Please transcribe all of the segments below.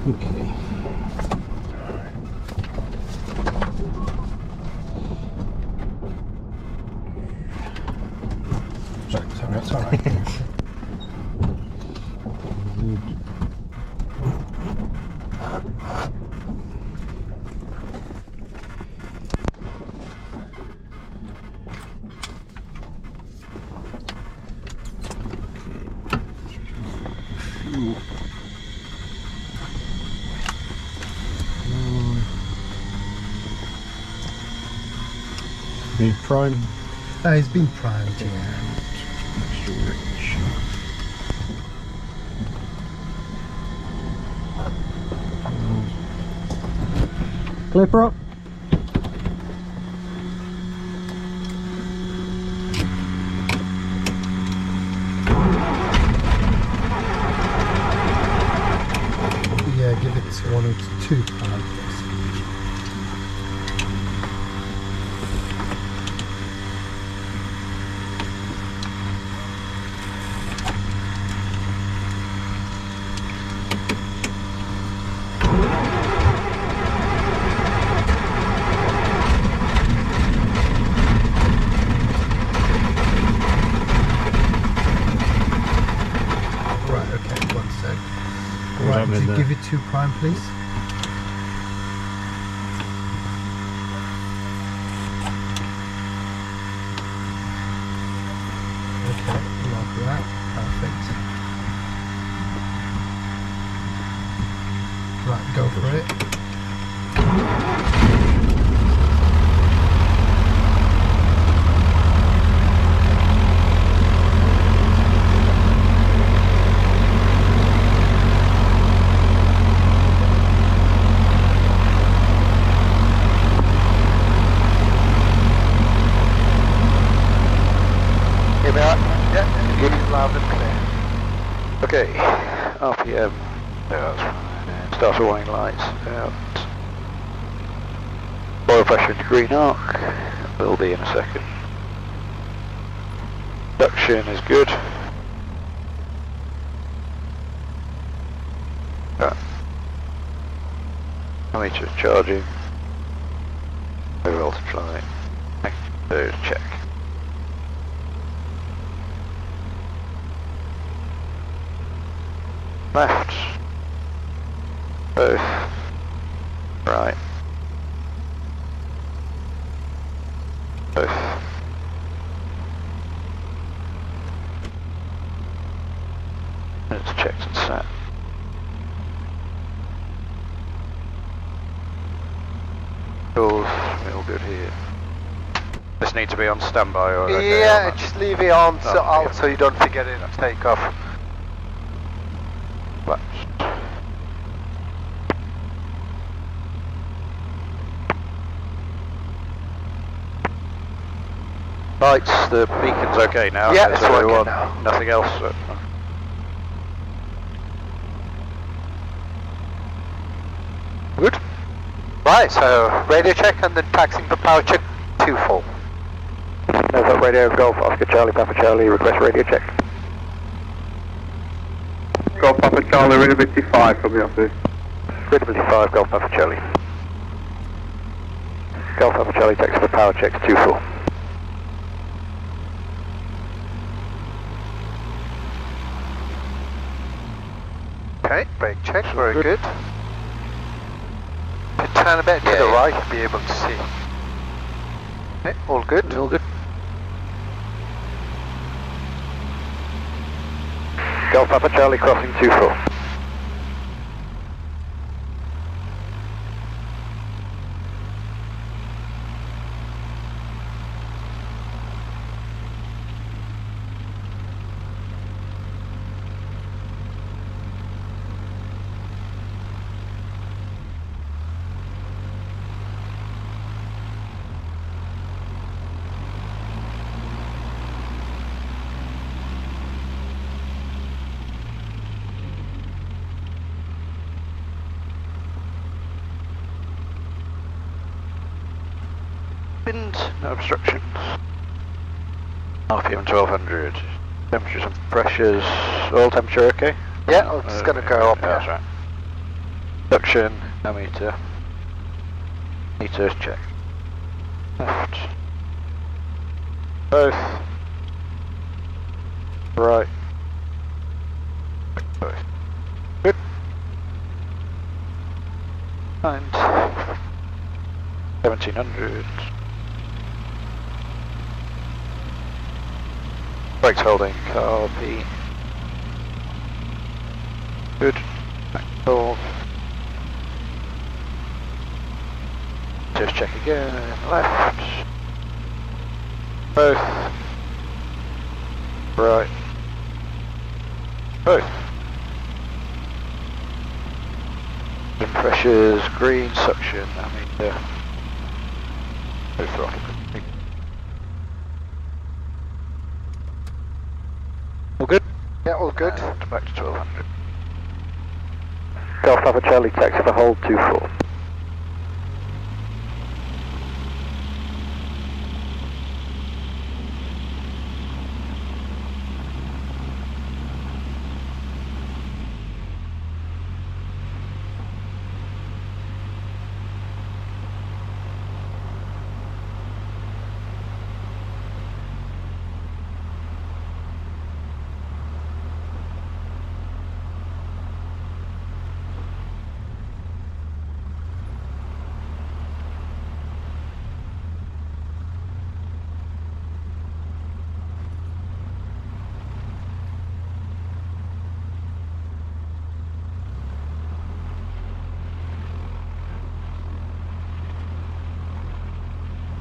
Okay. Sorry, that's all right. Need prime. He's been primed, yeah. Extra rich. Clipper up. Yeah, give it 1 or 2 prime, please. Give it 2 prime, please. Okay, lock that. Perfect. Right, go for it. Okay, RPM, start warning lights out, oil pressure into green arc, will be in a second. Duction is good. Meter charging, low voltage light, those check. Left, both, right, both. It's checked and set. All good here. This needs to be on standby or okay? Yeah, just leave it on so you don't forget it at takeoff. Lights, the beacon's okay now. Yeah, it's working now. Nothing else. Good. Right, so radio check and then taxing for power check 2 full. Nova Radio Golf Oscar Charlie Papa Charlie, request radio check. Golf Papa Charlie, readability 5 from the office. Readability 5, Golf Papa Charlie. Golf Papa Charlie, taxi for power check 2 full. Okay, brake check, very good. If you turn a bit to the right, you'll be able to see. Okay, all good. All good. Golf Papa Charlie crossing 2 full. No obstructions. RPM 1200. Temperatures and pressures. All temperature okay? Yeah, it's going to go up. Yeah, that's right. Suction, ammeter. Meters check. Left. Both. Right. Both. Good. And 1700. Brakes holding, car P. Good. Back hold. Just check again. Left. Both. Right. Both. Pressures, green, suction, ammeter. No throttle. All good? Yeah, all good. And back to 1200. Golf Papa Charlie, taxi for hold 24.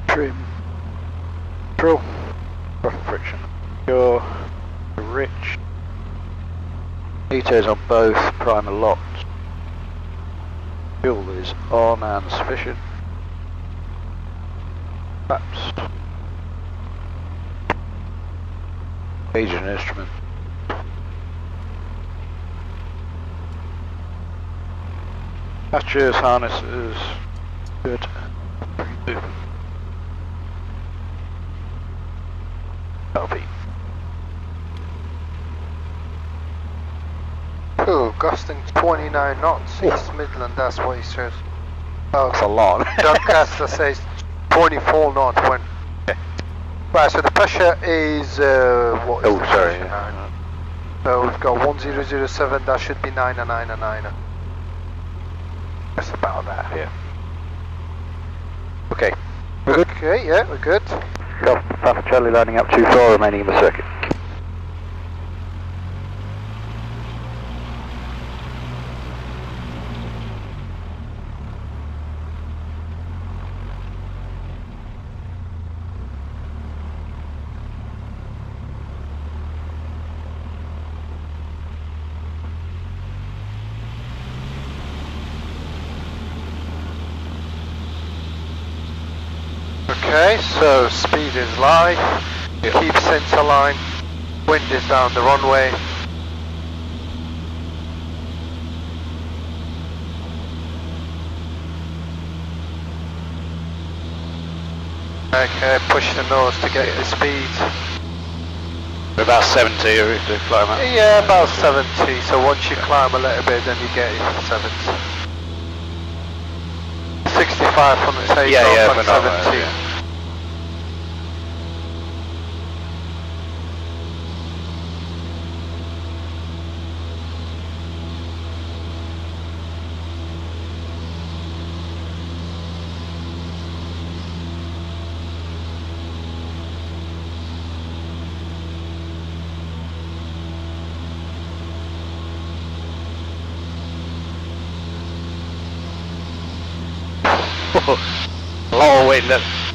Trim. Control. Rough friction. Pure. Rich. Meters on both. Primer locked. Fuel is on and sufficient. Flaps. Gauge and instrument. Patches, harnesses. Good. LP. Cool, gusting 29 knots, East Midland, that's what he says. Oh, That's a lot. Doncaster says 24 knots when. Right, so the pressure is, what is Oh, the sorry. pressure? So we've got 1007, that should be 999. That's about that, yeah. Okay. We're good? Okay, yeah, we're good. Golf Papa Charlie lining up 24, remaining in the circuit. Okay, so speed is live, keep centre line, wind is down the runway. Okay, push the nose to get the speed. About 70 or to climb up. Yeah, about 70, so once you climb a little bit then you get it to 70. 65 from the takeoff Yeah, and but not 70. yeah. A lot of wind.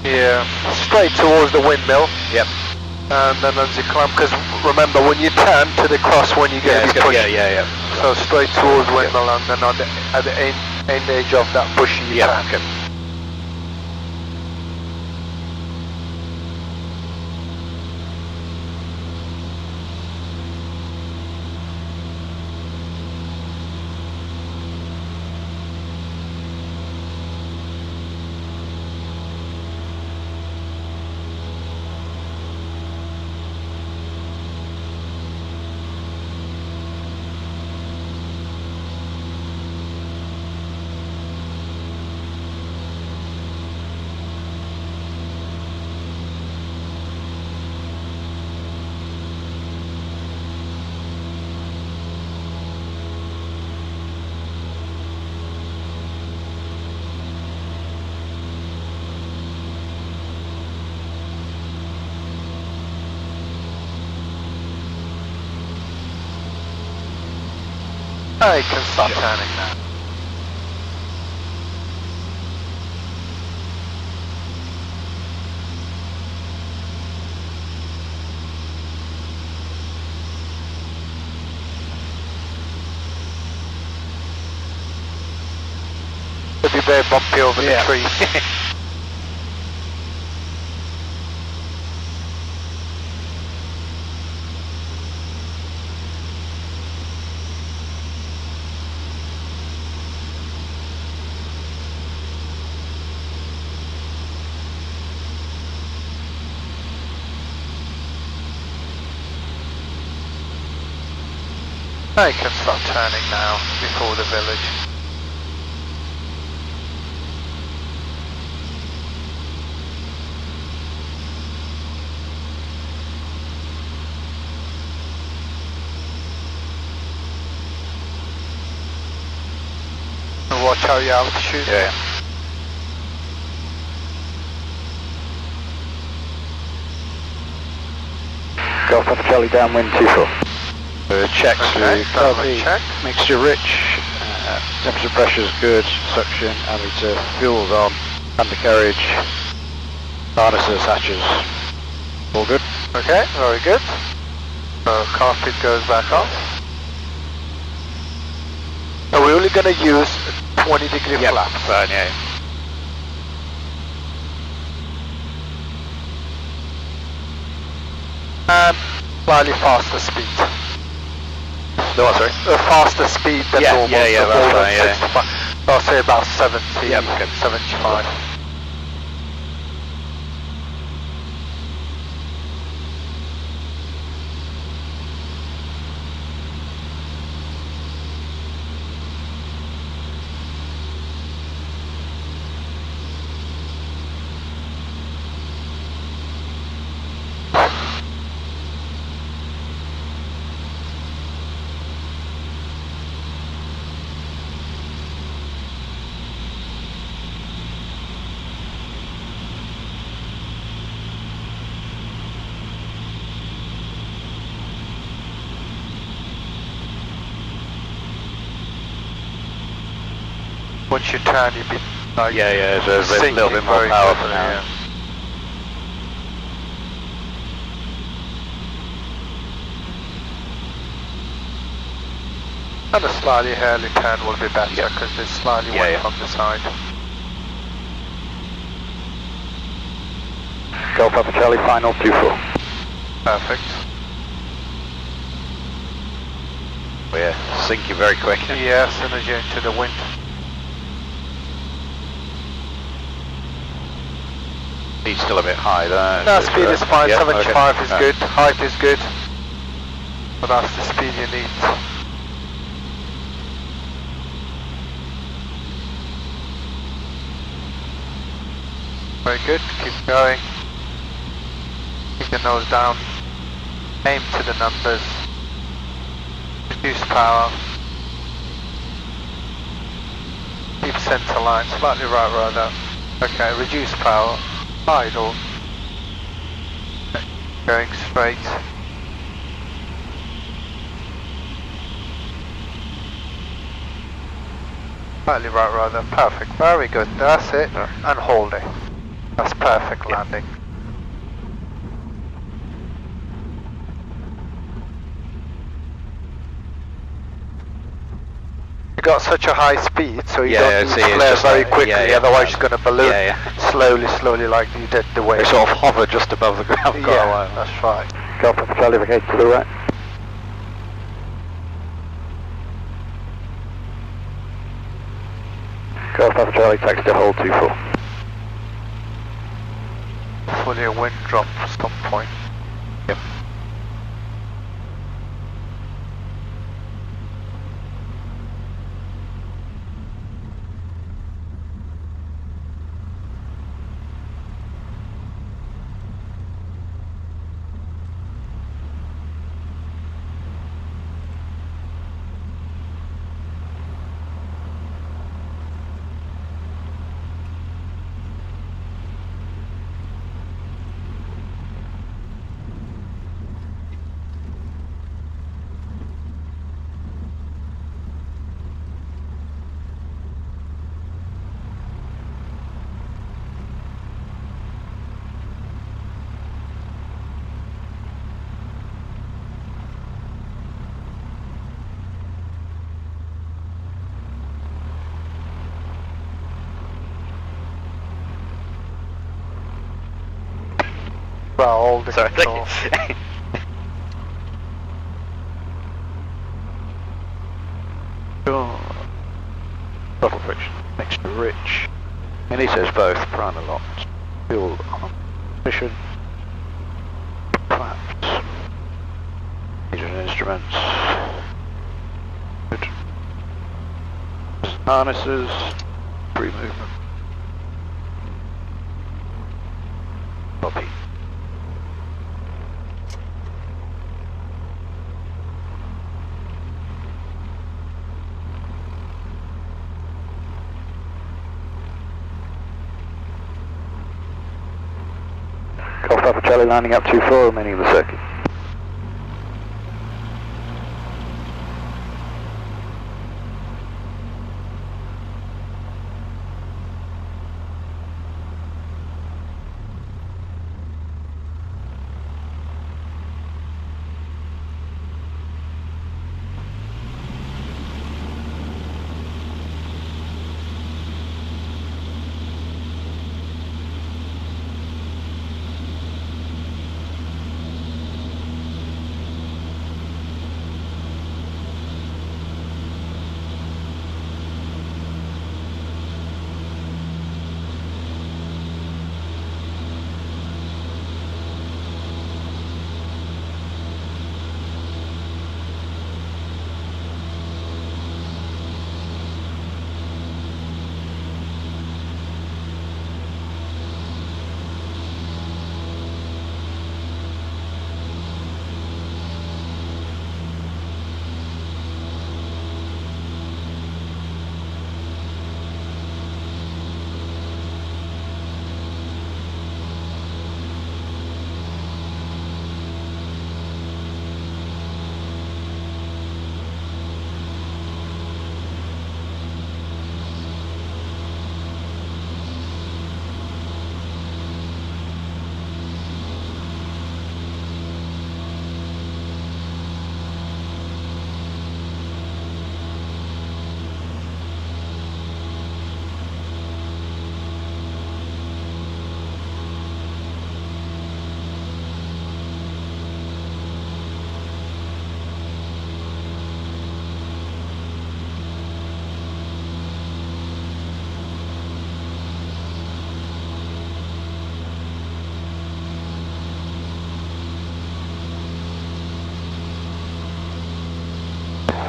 Yeah, straight towards the windmill. Yep. And then as you climb, because remember when you turn to the cross when you get the push. Yeah. So straight towards windmill and then at the end edge of that push you turn. Okay. I can start turning now. It'll be very bumpy over the tree. I can start turning now before the village. Watch how your altitude. Yeah. Golf Papa Charlie downwind 24. Checks Okay, the copy. check. Mixture rich. Temperature pressure is good. Suction. Alligator. Fuel's on. Undercarriage. Harnesses, hatches. All good. Okay, very good. So carpet goes back on. So we're only going to use 20-degree flaps. Fine, yeah. And slightly faster speed. No, what, sorry? A faster speed than normal. Yeah, so that's more than fine, yeah. 65. I'll say about 70, Yep, good. 75. Once you turn, you'll be like Yeah, there's a little bit more very power quickly, for now. yeah. And a slightly early turn will be better because it's slightly away from the side. Golf Papa Charlie final 24. Perfect. We're sinking very quick. Yeah, synergy into the wind. Speed's still a bit high there. No, speed is fine, Yeah, 75 okay. is good, height is good. But that's the speed you need. Very good, keep going. Keep the nose down. Aim to the numbers. Reduce power. Keep center line, slightly right rather. Okay, reduce power. Idle. Going straight. Slightly right rather. Perfect. Very good. That's it. And hold it. That's perfect landing. You got such a high speed, so you don't need to flare very quickly, otherwise you're going to balloon slowly like you did the way. They sort of hover just above the ground. Yeah, that's right. Golf Papa Charlie again to the right. Golf Papa Charlie taxi to hold 24. Hopefully a wind drop at some point. Yep. hold the Sorry, control. thank you. Throttle friction, extra rich. And he says both, primer locked, fuel on mission, flaps, engine instruments, good. Harnesses, free movement, copy. Golf Papa Charlie lining up 2-4, remaining in the circuit.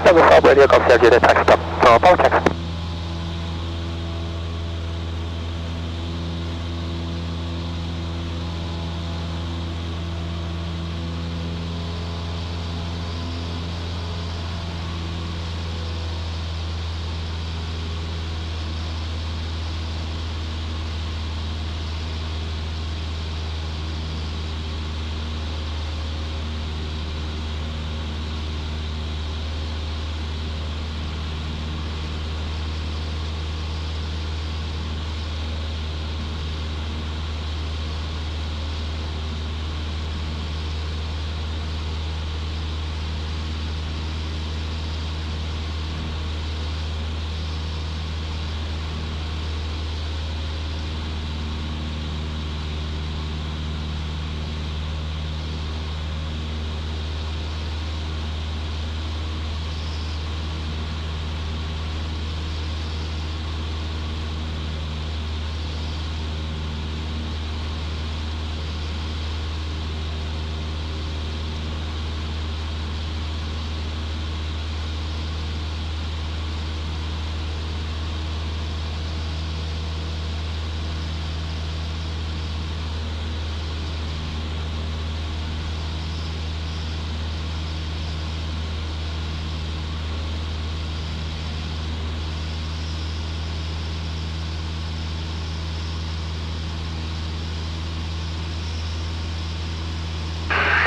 Level 5 radio concierge unit, taxi stop. Power taxi.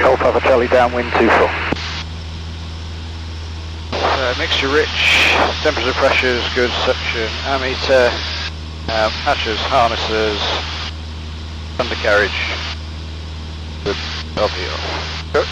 Golf Papa Charlie downwind 2-4. Mixture rich, temperature pressures, good, suction, ammeter, hatches, harnesses, undercarriage, good, obvious. Good.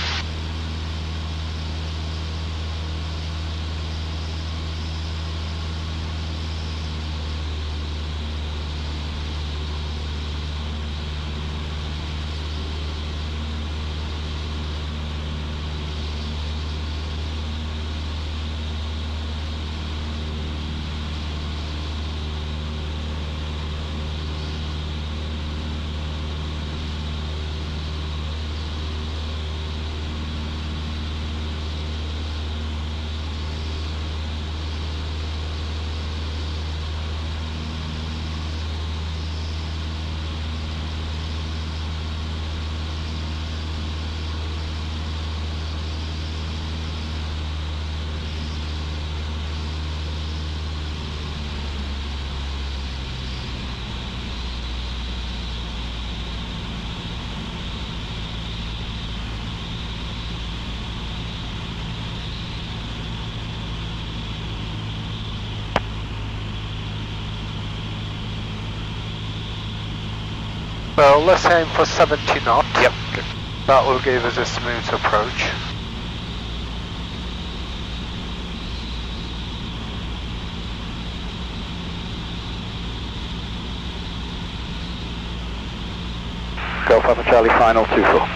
Well, let's aim for 70 knots. Yep. That will give us a smooth approach. Golf Papa Charlie final 24.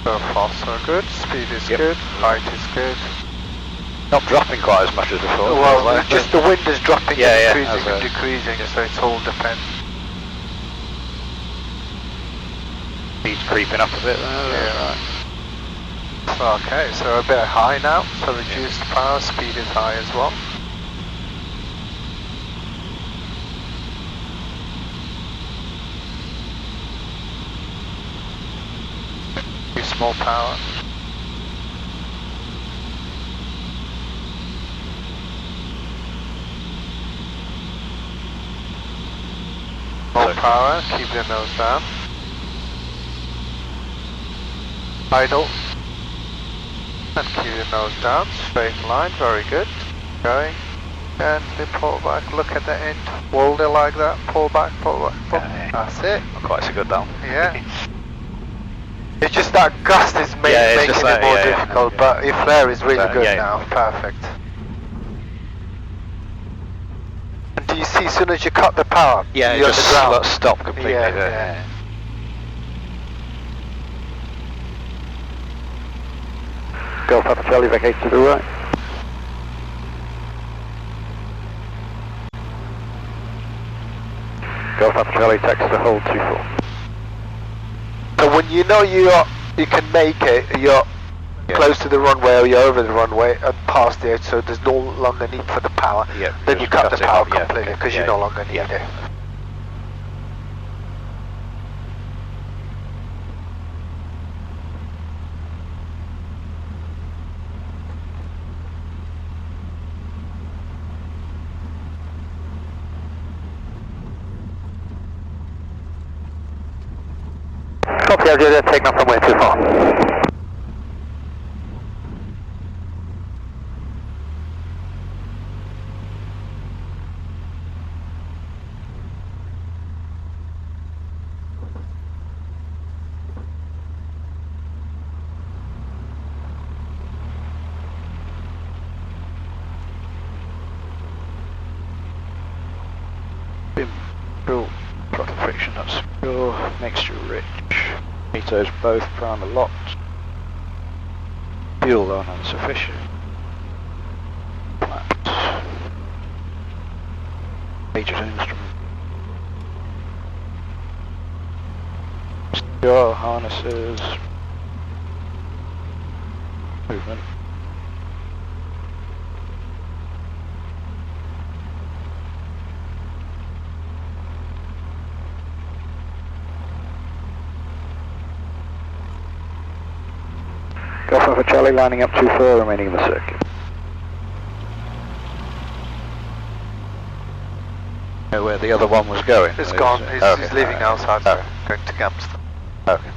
So far so good, speed is good, height is good. Not dropping quite as much as before. Well, feels like. just the wind is dropping Yeah, yeah, and increasing as and decreasing, so it's all depends. Speed's creeping up a bit there. Yeah. Okay, so a bit high now, so reduced power, speed is high as well. Too small power. More power, keep the nose down. Idle. And keep the nose down, straight line, very good. Going. And then pull back, look at the end. Hold it like that, pull back, pull back, pull. Yeah. That's it. Not quite so good though. Yeah. It's just that gust is Yeah, it's making just it that, more yeah, yeah. difficult, but your flare is really So, good yeah. now, perfect. And do you see, as soon as you cut the power, Yeah, it you're just on the ground. stopped completely. Yeah, there. yeah. Golf Papa Charlie vacates to the right. Golf Papa Charlie takes the hold 24. So when you know you can make it, you're close to the runway or you're over the runway and past it, so there's no longer need for the power. Yeah, Then you just cut the cut it power off, yeah, completely because yeah, you no longer need yeah. it. Copy, I'll take off from way too far. Fuel throttle friction, that's pure, mixture rich. Meters both primer locked. Fuel on insufficient. Flat. Major instrument. Secure harnesses. Movement. Golf Papa Charlie lining up 24, remaining in the circuit. Know where the other one was going? It's gone, he's leaving okay. outside, Oh. going to Gamston. Okay.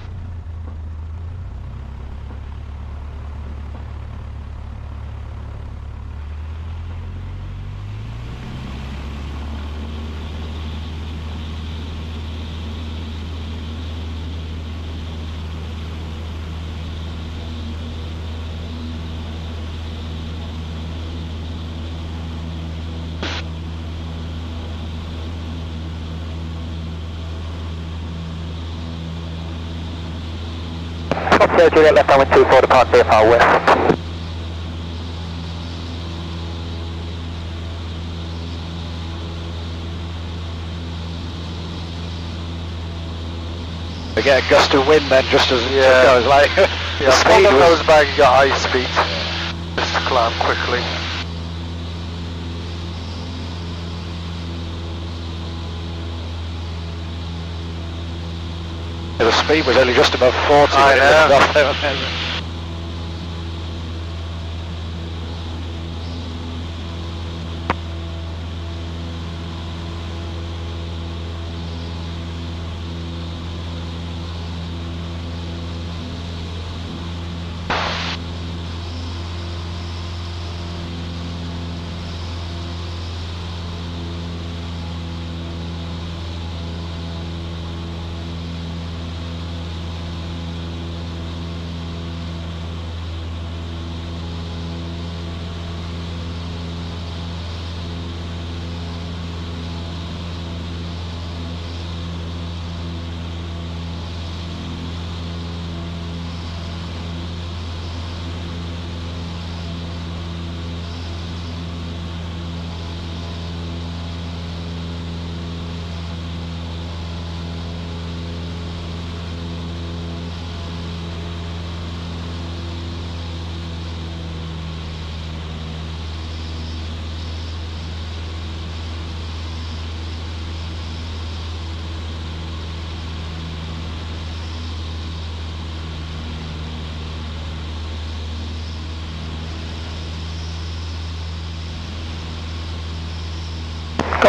Copy, Juliet left downwind 24, depart VFR west. We get a gust of wind then just as it goes like Yeah, the speed pull the was nose back, you got high speed. Just to climb quickly. the speed was only just above 40 I when it know. lifted off there.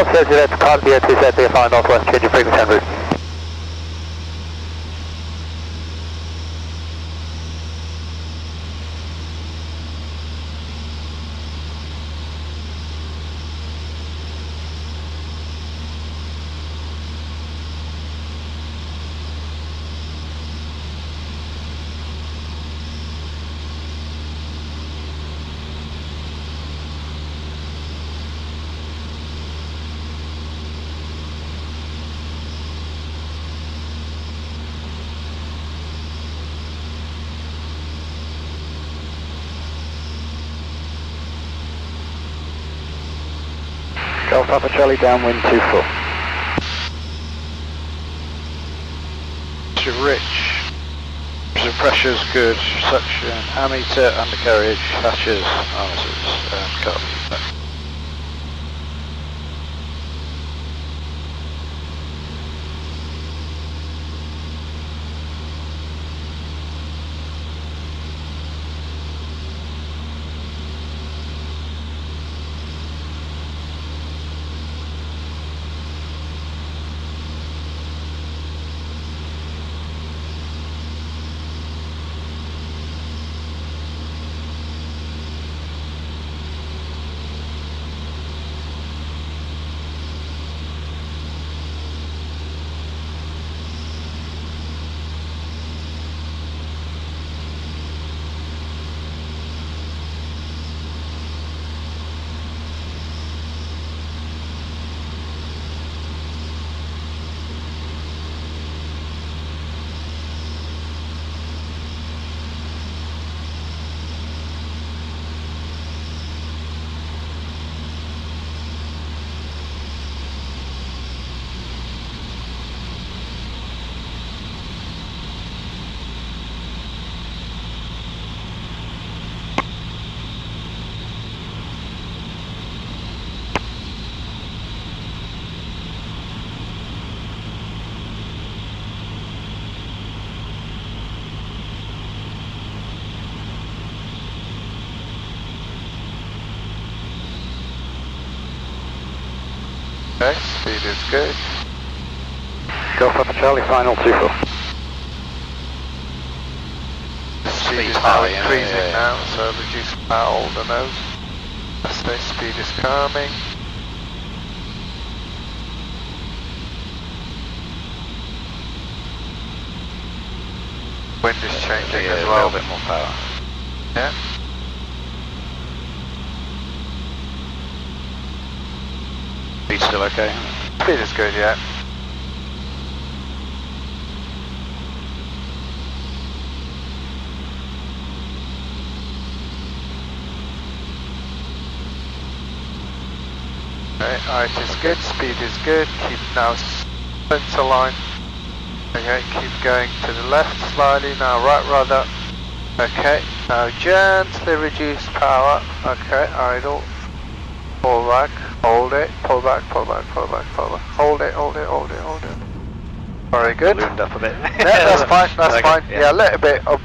Delta Juliet, climb the 230, flying northwest, changing frequency en route. Golf Papa Charlie, downwind 24. Rich. Pressure's good. Suction. Ammeter, undercarriage, hatches, harnesses, and cup. Okay, speed is good. Golf Papa Charlie, final 24. Speed is now high, yeah, increasing yeah, yeah. now, so reduce power on the nose. So speed is calming. Wind is changing as A well. little bit more power. Yeah. Speed's still okay. Speed is good, yeah. Okay, height is good, speed is good. Keep now center line. Okay, keep going to the left slightly, now right rather. Okay, now gently reduce power. Okay, idle. Pull back, hold it, pull back, pull back, pull back, pull back. Hold it, hold it, hold it, hold it. Very good. Ballooned up a bit. Yeah, that's fine, that's Okay, fine. Yeah, a little bit of,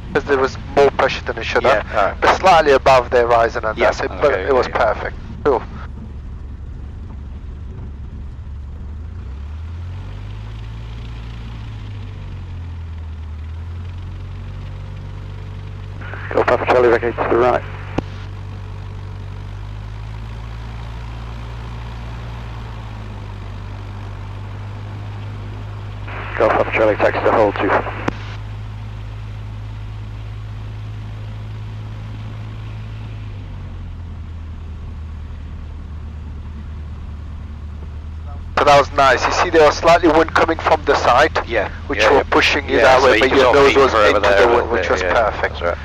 because there was more pressure than it should have. Yeah, alright. But slightly above the horizon and Yeah, that's it, but okay, it was yeah. perfect. Cool. Golf Papa Charlie, vacate to the right. Golf Papa Charlie, taxi to hold 24. So that was nice. You see there was slightly wind coming from the side, Yeah. which yeah, were yeah. pushing you Yeah, that so way, you but could your sort of nose was lean over into there the a wind, little which bit, was yeah, perfect. That's right.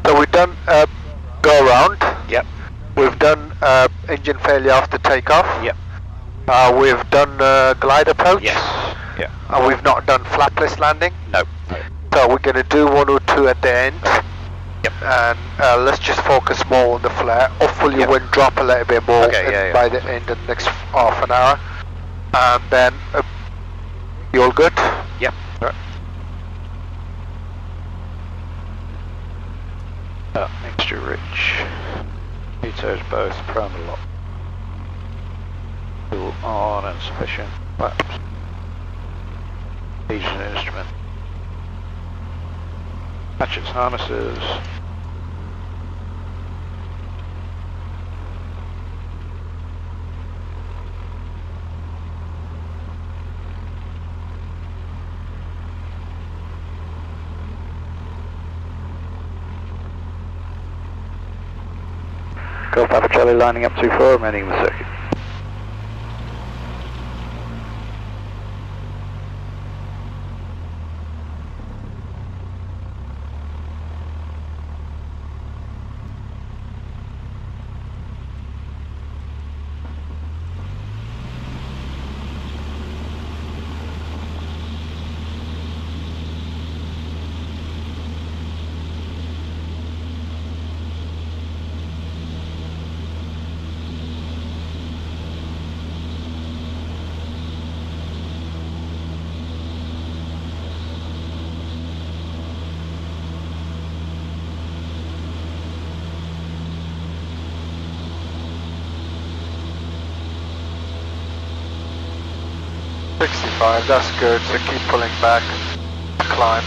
So we've done go around. Yep. We've done engine failure after takeoff. Yep. We've done glide approach. Yes. Yeah. And we've not done flapless landing. No. So we're going to do 1 or 2 at the end. Yep. and let's just focus more on the flare. Hopefully Yep. wind drop a little bit more Okay, yeah, yeah. by the end of the next half an hour. And then, you all good? Yep. Right. Mixture rich. Vetoes both, prime and lock. Fuel on and sufficient. Flaps. Engine and instrument. Hatches, harnesses. Golf Papa Charlie lining up 24, remaining in the circuit. That's good, so keep pulling back, climb.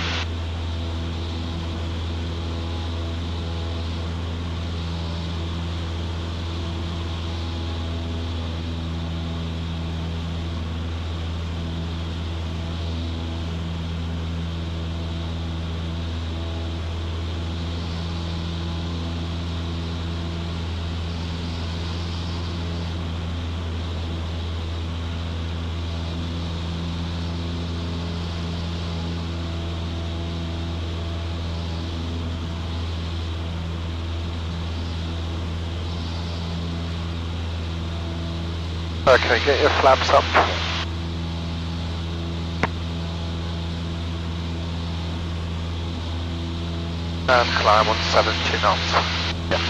Okay, get your flaps up. And climb on 70 knots. Yep.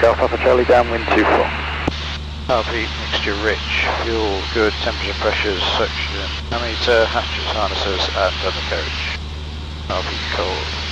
Golf Papa Charlie downwind 24. RP mixture rich. Fuel good. Temperature pressures suction. Ammeter, hatches, harnesses and undercarriage. RP cold.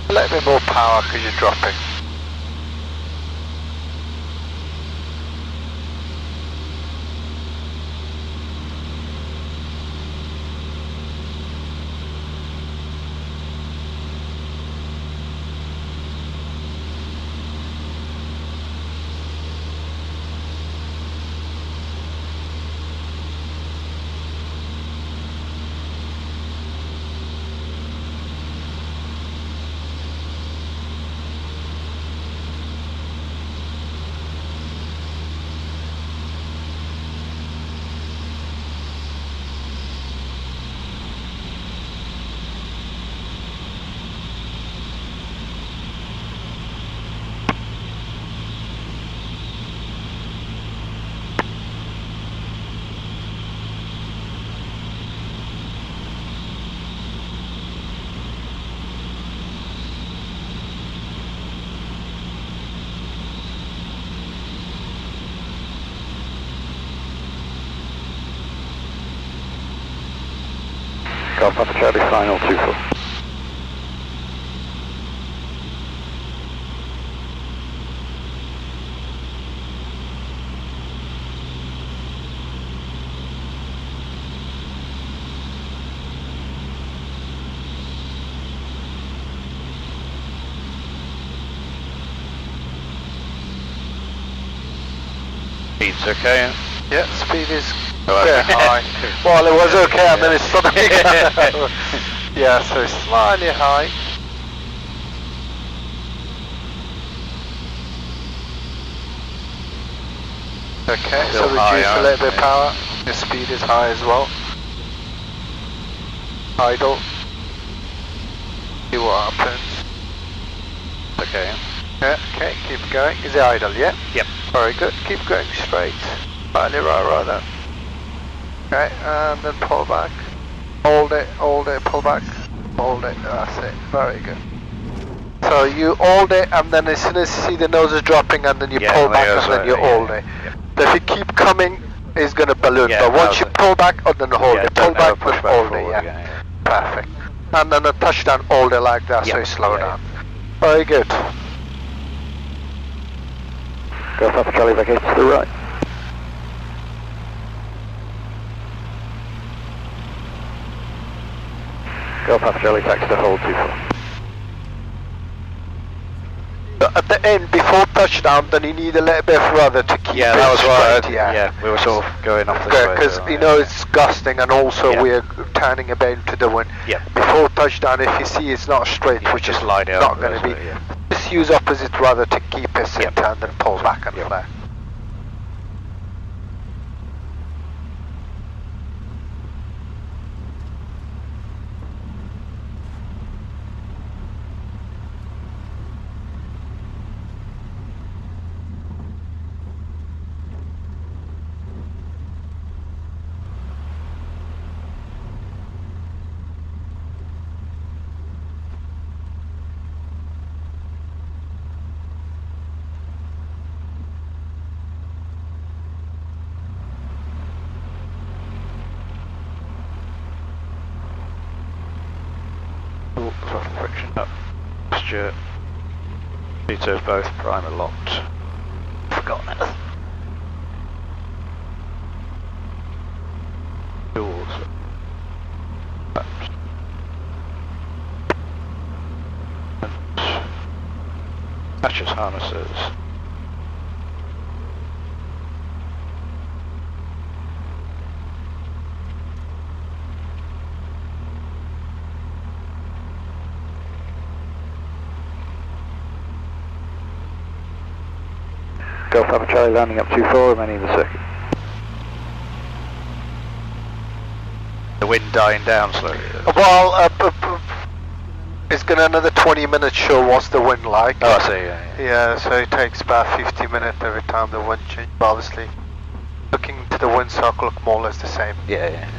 A little bit more power because you're dropping. Golf Papa Charlie, final 24. Speed's okay. Yeah, speed is Oh, a bit okay. high. Well, it was okay, and then it suddenly got yeah, so it's slightly high. Okay, Still so high, reduce a little bit yeah. power. The speed is high as well. Idle. See what happens. Okay. Yeah, okay, keep going. Is it idle, yeah? Yep. Very good, keep going straight. Slightly right there. Okay, and then pull back. Hold it, pull back. Hold it, that's it, very good. So you hold it, and then as soon as you see the nose is dropping, and then you pull back, and then you hold it. So if you keep coming, it's going to balloon, Yeah, but once you pull back, and then hold it. Pull back, push then back hold it, forward yeah. again, yeah. Perfect. And then the touchdown, hold it like that, so you slow down. Very good. Golf Papa Charlie, vacate to the right. Golf Papa Charlie, taxi to hold 24. So at the end, before touchdown, then you need a little bit of rudder to keep Yeah, it that was straight, right. Yeah, we were sort of going off this way. because so, you know it's gusting, and also Yeah. we're turning a bit into the wind. Yeah. Before touchdown, if you see it's not straight, Yeah, which just is line it not up, going to that's be, it, yeah. just use opposite rudder to keep it center, Yeah. and then pull back and Yeah. flare. Oh, throttle friction up. Posture. Seats both primer locked. Forgotten it. Doors. Flaps. And hatches, harnesses. Golf Papa Charlie, landing up 24, remaining in the circuit. The wind dying down slowly. Well, it's going to another 20 minutes show what's the wind like. Oh, I see, yeah. Yeah, so it takes about 50 minutes every time the wind changes. But obviously, looking to the wind circle look more or less the same. Yeah, yeah.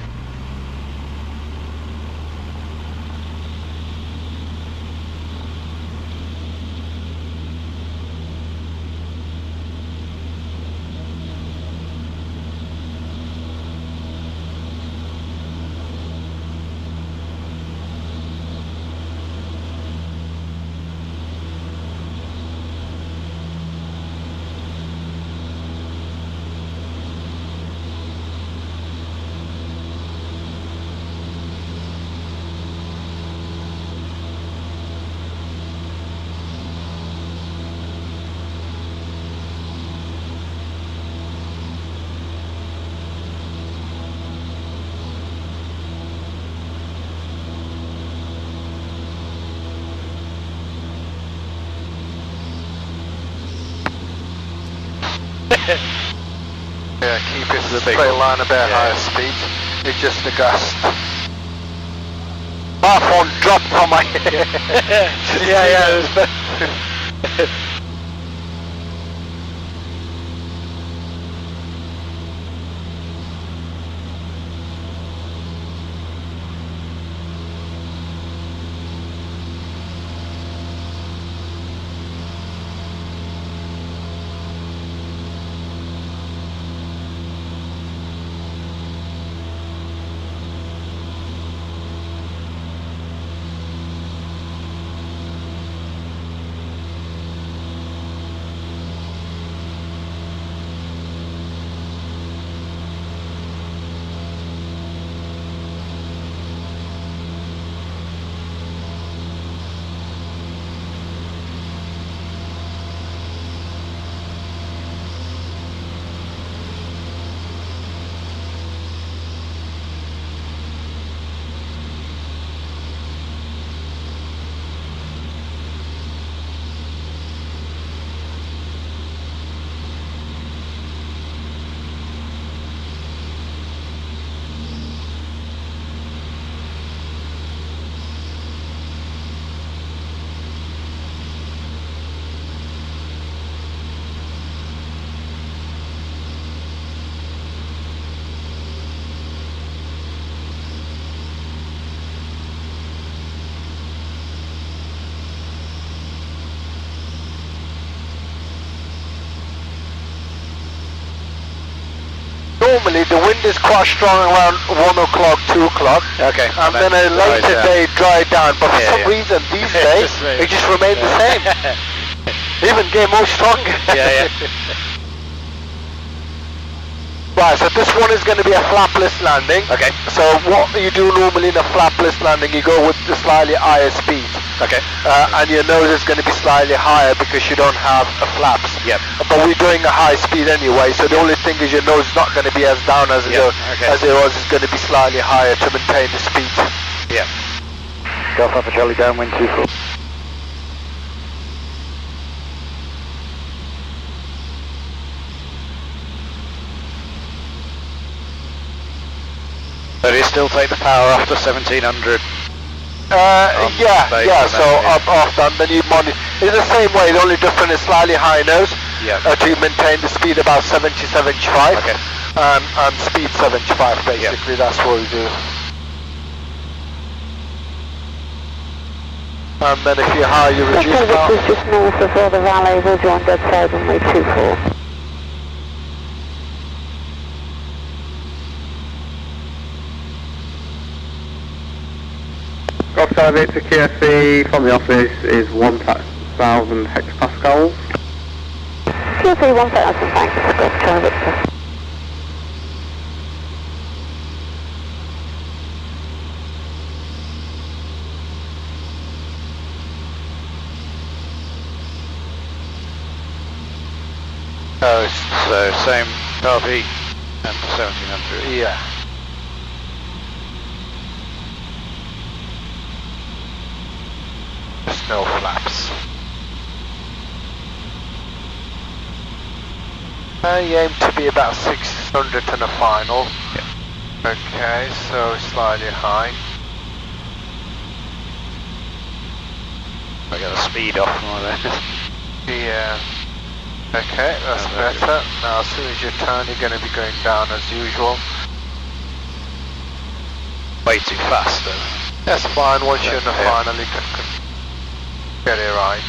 Yeah, keep it The big straight one. line a bit Yeah. higher speed. It's just the gust. My phone dropped from my head. yeah. normally the wind is quite strong around 1 o'clock, 2 o'clock. Okay. And then a later day dry down. But for some reason these days, it just remained the same. Even get more stronger. Yeah. Right, so this one is going to be a flapless landing. Okay. So what you do normally in a flapless landing, you go with the slightly higher speed. Okay. And your nose is going to be slightly higher because you don't have flaps. Yep. But we're doing a high speed anyway, so the only thing is your nose is not going to be as down as it was. It's going to be slightly higher to maintain the speed. Yeah. Golf Alpha Charlie downwind 24. So do you still take the power after 1700? Yeah, so up after, and then you monitor. It's the same way, the only difference is slightly higher nose to maintain the speed about 70-75 Okay. and speed 75 basically, that's what we do. And then if you're high you reduce power. This is just north of the valley, we'll join dead side runway 24. Golf Charlie Victor QFB from the office is 1,000 hectopascals. QFB 1000, thanks, Golf Charlie Victor. So same RV and 1700. Yeah. There's no flaps. You aim to be about 600 in the final. Yeah. Okay, so slightly high. I got the speed off more or less. Yeah. Okay, that's better. Now as soon as you turn you're going to be going down as usual. Way too fast though. That's fine, once you're in the final you can get it right.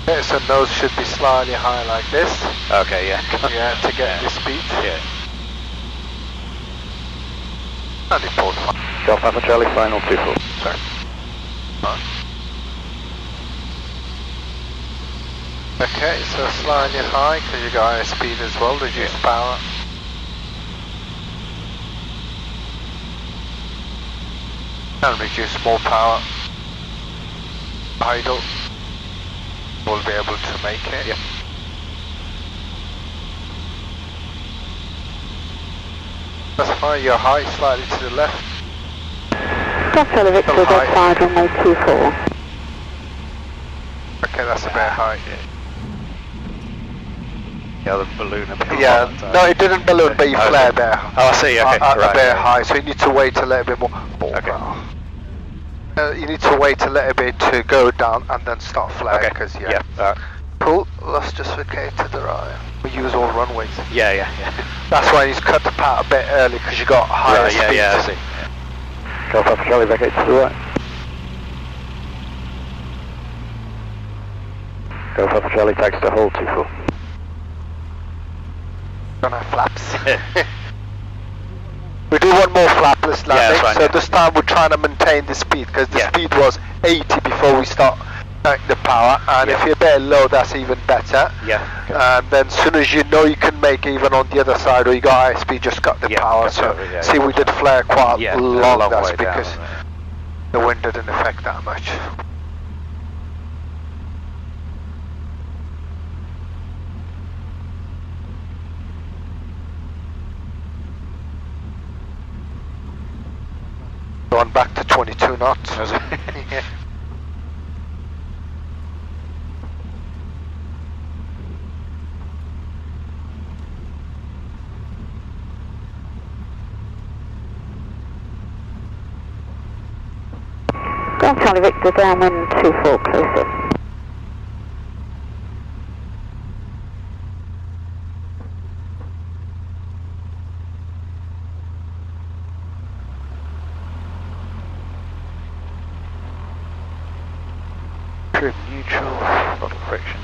Okay, so nose should be slightly high like this. Okay, yeah. Yeah, to get the speed. Yeah. And it pulled fine. Golf Alpha Charlie final 24. Sorry. Okay, so slightly high because you got higher speed as well, reduce power. And reduce more power. Idle. We'll be able to make it. Yeah. That's fine, you're high, slightly to the left. Golf Charlie Victor, Still high. dead side runway 24. Okay, that's a bit high. Yeah, the balloon a bit. Yeah, no, it didn't balloon, but you flared there. Oh, I see. Okay, A bit high, so you need to wait a little bit more. Okay. You need to wait a little bit to go down and then start flaring. Okay. Because Yeah. Cool. Let's just vacate to the right. We use all runways. Yeah. That's why you cut the part a bit early because you got higher speed. Yeah, I see. Golf Alpha Charlie vacate to the right. Golf Alpha Charlie takes to hold 24. Gonna flaps. We do one more flapless landing. that's fine, so this time we're trying to maintain the speed because the speed was 80 before we start the power, and if you're a bit low that's even better. Yeah. And then as soon as you know you can make it even on the other side or you got high speed, just cut the power. So see, we did flare quite long, that's because the wind didn't affect that much. Going back to 22 knots. Yeah. Golf Charlie Victor, downwind 24, closer. Trim neutral, a lot of friction.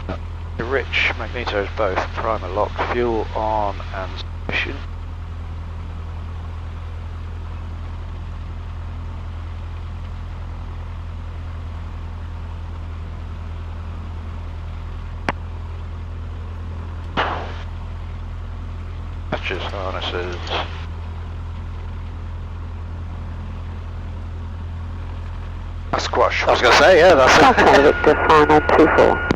Rich, magnetos both, primer locked, fuel on and station. Hatches, harnesses. That's quite I short. was going to say, yeah, that's South Charlie Victor, final 24.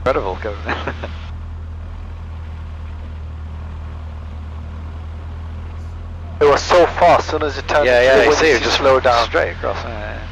incredible going. It was so fast, as soon as it turned Yeah, into yeah, the you wind, see, it it just slowed down. straight across. Yeah.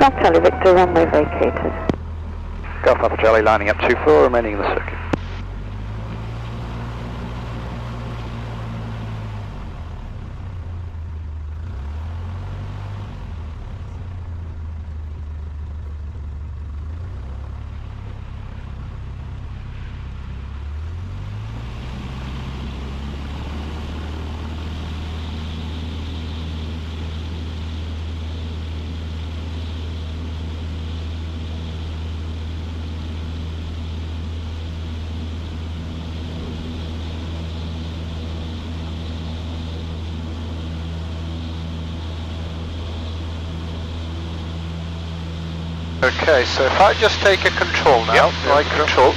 South Charlie Victor, runway vacated. Golf Papa Charlie lining up 24, remaining in the circuit. Okay, so if I just take a control now, Yep, right control.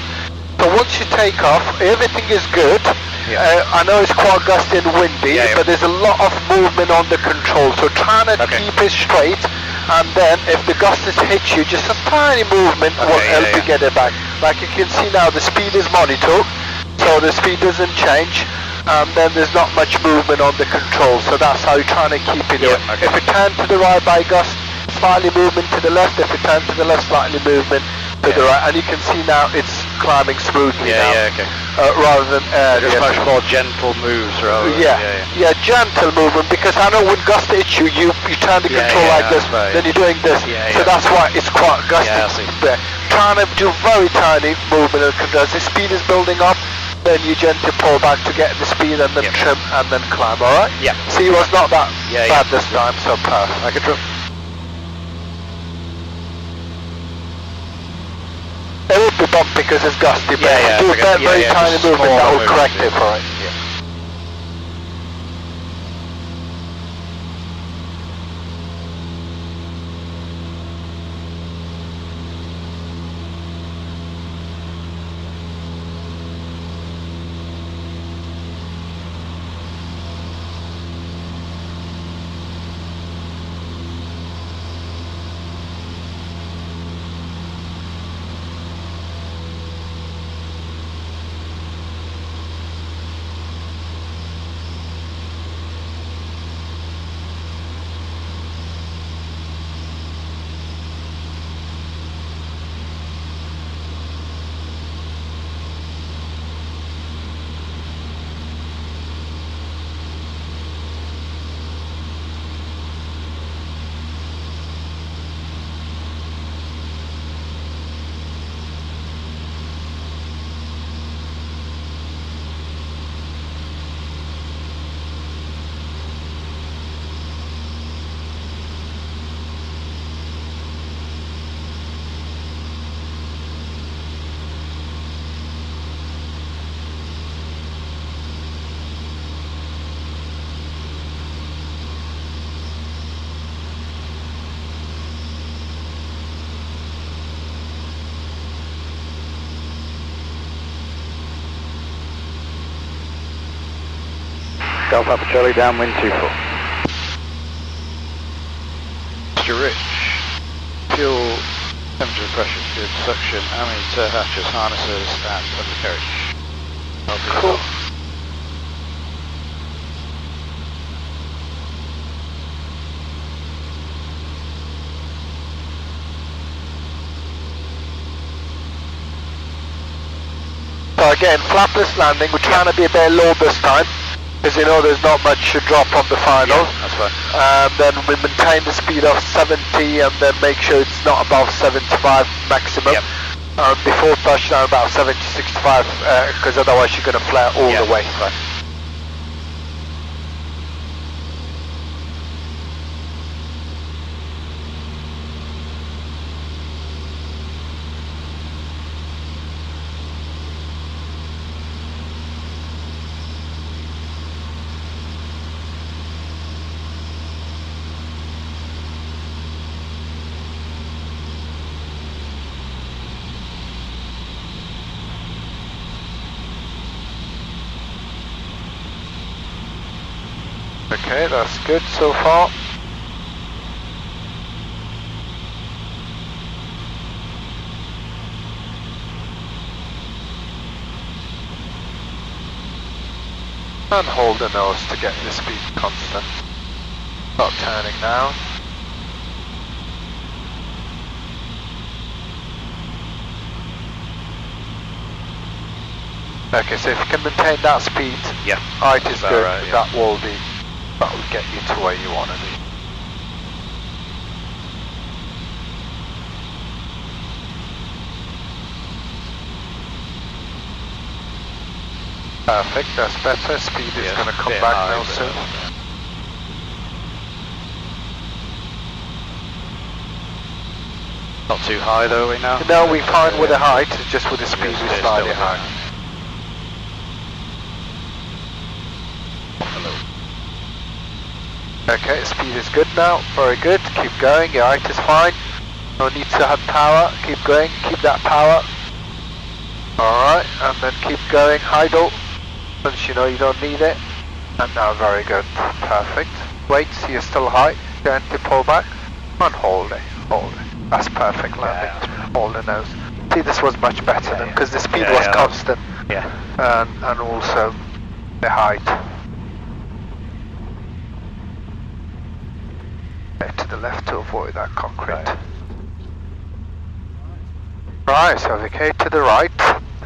So once you take off, everything is good. Yeah. I know it's quite gusty and windy, Yeah, yeah. but there's a lot of movement on the control. So trying to Okay. keep it straight, and then if the gusties hit you, just a tiny movement will Okay, help yeah, you get it back. Like you can see now, the speed is monitored, so the speed doesn't change. And then there's not much movement on the control, so that's how you're trying to keep it. Yeah, okay. If it turns to the right by gust, slightly movement to the left. If it turns to the left, slightly movement to the right. And you can see now it's climbing smoothly now, Yeah, okay. rather than Just yes. much more gentle moves rather than, Yeah, gentle movement, because I know when gust hits you, you turn the Yeah, control yeah, like this, that's right. then you're doing this. Yeah, So yeah. that's why it's quite gusty. Yeah, I see. There. Trying to do very tiny movement and control. As the speed is building up, then you gently pull back to get the speed and then Yep. trim and then climb, alright? Yeah. See, it was not that Yeah, bad yeah. this time, so perfect. I can trim. It would be bumpy because it's gusty, but Yeah, yeah, do I forget- that yeah, very yeah, tiny just movement smaller that will movement, correct yeah. it for it. Yeah. Golf Papa Charlie downwind 24. Mr. Rich. fuel, temperature, pressure, good, suction, ammeter, hatches, harnesses, and undercarriage. Cool. So again, flapless landing, we're trying to be a bit low this time, because you know there's not much drop on the final. Yeah, that's fine. Then we maintain the speed of 70 and then make sure it's not above 75 maximum. Yep. Before touchdown about 70, 65, because otherwise you're going to flare all the way. Fine. Okay, that's good so far. And hold the nose to get the speed constant. Not turning now. Okay, so if you can maintain that speed, Yeah. height is About good, right, yeah. that will get you to where you want to be. Perfect, that's better. Speed is going to come bit back high, now but, soon. Not too high though, we now. No, we're fine with the height, it's just with the speed It's we still slightly a bit high. Okay, speed is good now, very good. Keep going, your height is fine. No need to have power, keep going, keep that power. Alright, and then keep going, idle, once you know you don't need it. And now very good, perfect. Wait, see you're still high, gently pull back, and hold it, hold it. That's perfect landing, hold the nose. See, this was much better then, because the speed was constant. Yeah. And also the height. Okay, to the left to avoid that concrete. Right, so okay, to the right.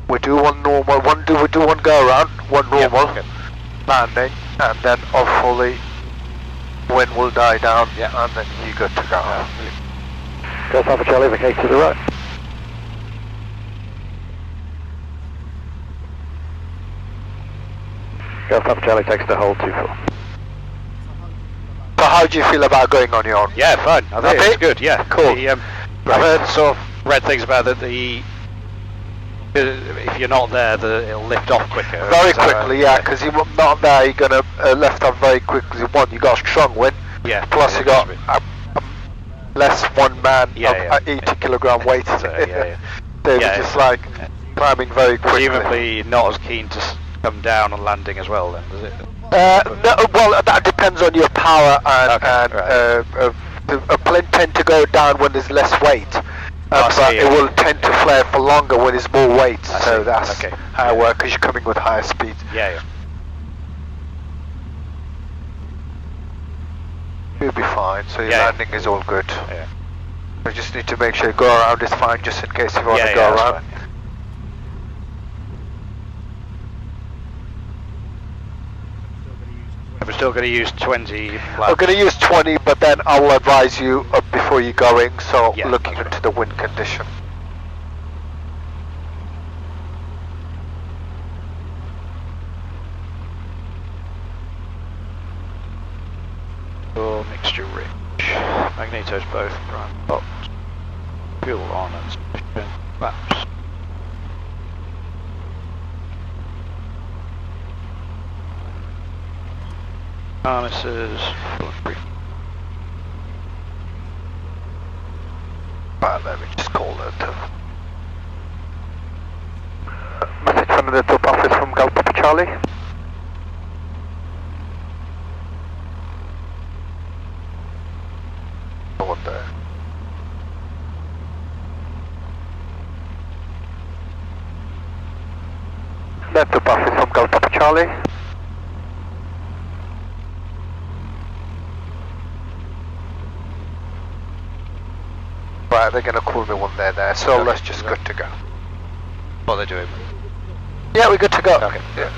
We do one normal, we do one go around, one normal landing, and then hopefully wind will die down, and then you're good to go. Go Papa Charlie, okay, to the right. Go Papa Charlie takes the hold 2-4. So how do you feel about going on your own? Yeah, fine. I think Happy? it's good. Yeah, Cool. I've heard sort of read things about that. If you're not there, it'll lift off quicker. Very Is that quickly, right? yeah, because you're not there, you're going to lift off very quickly. One, you got a strong wind, Yeah. plus you got less one man Yeah, of 80 kilogram weight. Yeah. They Yeah, were just like climbing very quickly. Presumably not as keen to come down on landing as well, then, does it? No, well, that depends on your power, and Okay, the plane tend to go down when there's less weight. I see, But yeah. it will tend to flare for longer when there's more weight, I so see, that's okay. how it works, because you're coming with higher speed. Yeah. You'll be fine, so your Yeah. landing is all good. Yeah. You just need to make sure you go around is fine, just in case you want to go that's around. fine, yeah. We're still going to use 20 flaps. I'm going to use 20, but then I'll advise you before you're going, so Yeah, looking that's into the wind condition. Mixture rich. Magnetos both run box. Fuel on and sufficient flaps. Harnesses. Right, let me just call it. Message from the top office from Golf Papa Charlie. No one there. Left to Buffy from Golf Papa Charlie. Right, they're going to call me when they're there, so let's just good to go. What are they doing? Yeah, we're good to go. Okay. Yeah.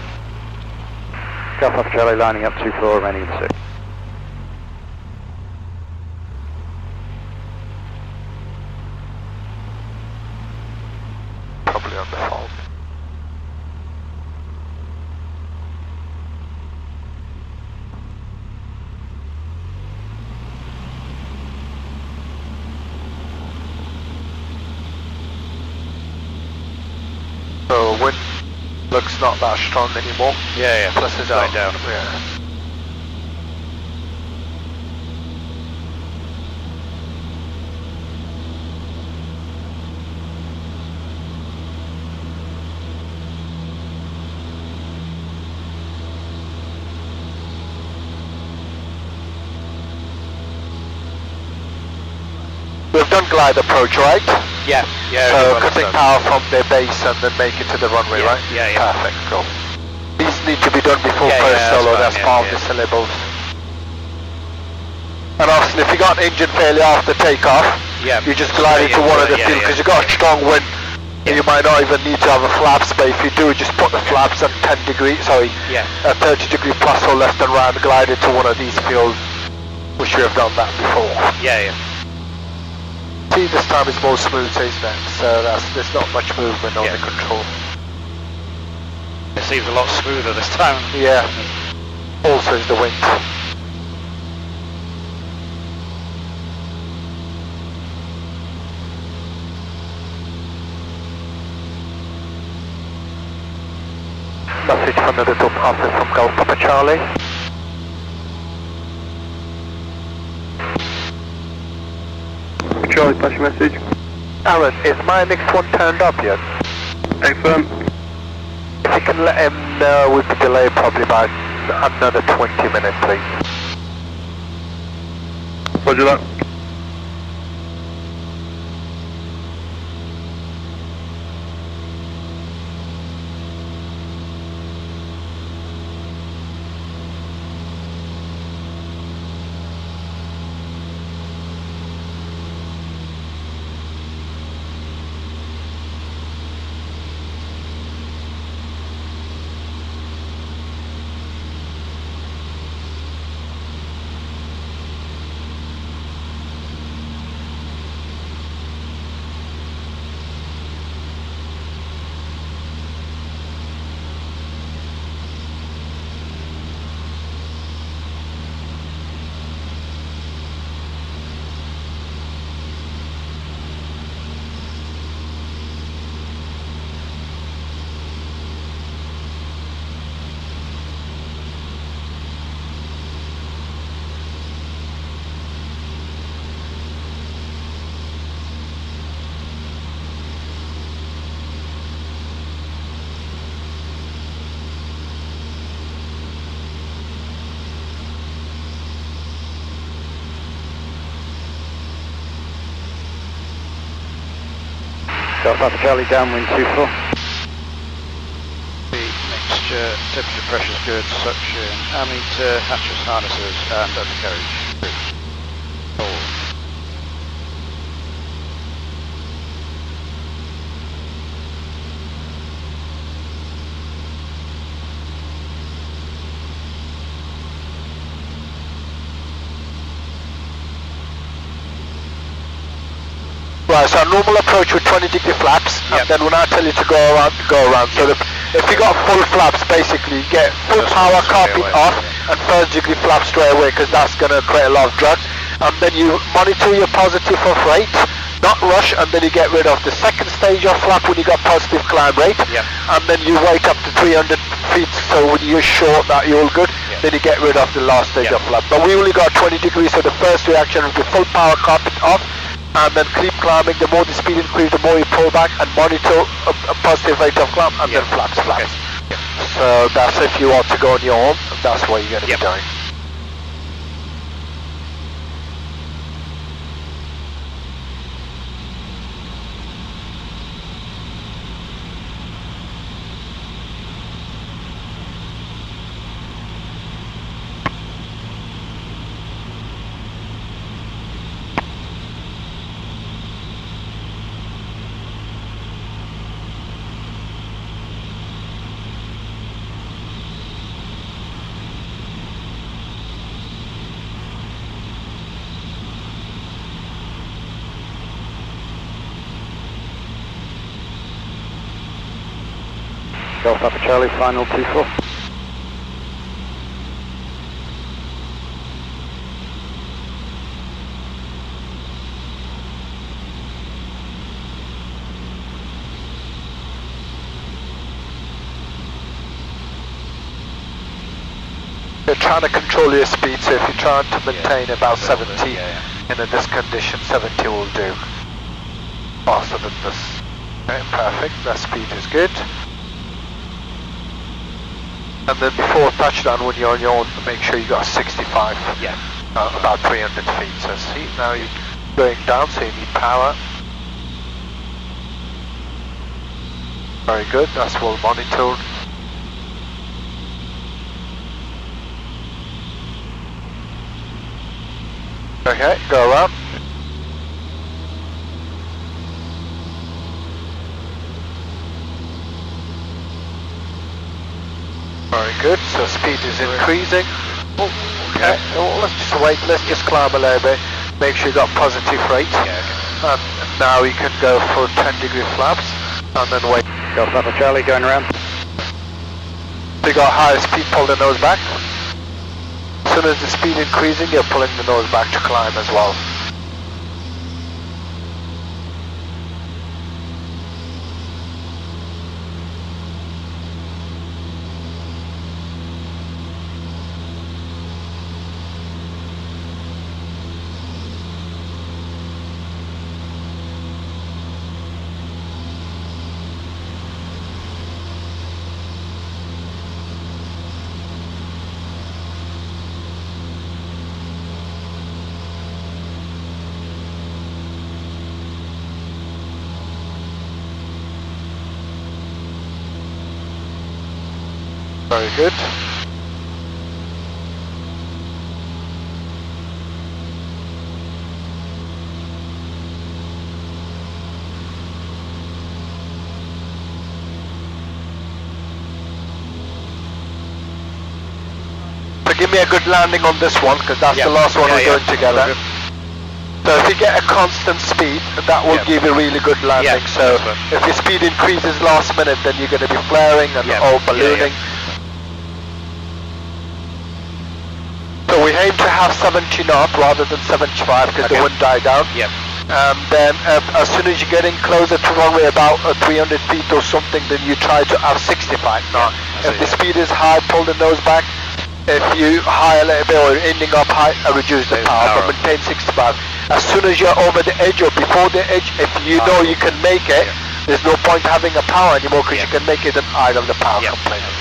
Golf Papa Charlie lining up 2-4 remaining in the circuit. Probably on the fault. So wind looks not that strong anymore. Yeah. Plus it's Died down. Yeah. We've done glide approach, right? Yeah. So cutting power from their base and then make it to the runway, Yeah, right? yeah. Perfect, cool. These need to be done before Yeah, first yeah, solo, that's that's fine, part of the syllables. And obviously if you got engine failure after takeoff, Yeah. you just glide into one of the field because you got a strong wind. And you might not even need to have a flaps, but if you do, just put the flaps at 10 degrees, sorry, Yeah. 30 degree plus or left and right, glide into one of these fields. We should have done that before. Yeah. See, this time it's more smooth, isn't it? So there's not much movement on Yeah. the control. It seems a lot smoother this time. Yeah. Also is the wind. Message from the top office from Golf Papa Charlie. Charlie, pass your message. Aaron, is my next one turned up yet? Excellent. If you can let him know, we could delay probably by another 20 minutes, please. Roger that. Golf Papa Charlie downwind 2-4. The mixture, temperature, pressure is good, suction, ammeter, hatches, harnesses, and undercarriage. Hold. Right, so normal approach with 20 degree flaps, and then when I tell you to go around, go around. So if you got full flaps, basically you get full power carpet off and first degree flaps straight away, because that's going to create a lot of drag. And then you monitor your positive of rate, not rush, and then you get rid of the second stage of flap when you got positive climb rate, and then you wait up to 300 feet, so when you're sure that you're all good, then you get rid of the last stage of flap. But we only got 20 degrees, so the first reaction will be full power carpet off, and then keep climbing. The more the speed increase, the more you pull back and monitor a positive rate of climb, and then flaps. So that's if you want to go on your own, that's what you're going to be doing. Golf Papa Charlie, final 24. You're trying to control your speed, so if you're trying to maintain about 70 in this condition, 70 will do. Faster than this. Okay, perfect, that speed is good. And then before touchdown, when you're on your own, make sure you got 65. Yeah. About 300 feet. So see, now you're going down, so you need power. Very good, that's well monitored. Okay, go around. Very good, so speed is increasing. Oh, okay, well, let's just wait, let's just climb a little bit. Make sure you got positive rate. And now you can go for 10-degree flaps, and then wait. Golf Papa Charlie going around. If you got higher speed, pull the nose back. As soon as the speed increasing, you're pulling the nose back to climb as well. Very good. So give me a good landing on this one, because that's the last one we're going together. So if you get a constant speed, that will give you really good landing. So if your speed increases last minute, then you're going to be flaring and or ballooning. So we aim to have 70 knot rather than 75 because the wind died down. Then as soon as you're getting closer to runway about 300 feet or something, then you try to have 65 knot. If the speed is high, pull the nose back. If you high a little bit or ending up high, reduce the power, but maintain 65. As soon as you're over the edge or before the edge, if you know you can make it, there's no point having a power anymore because you can make it and idle the power completely.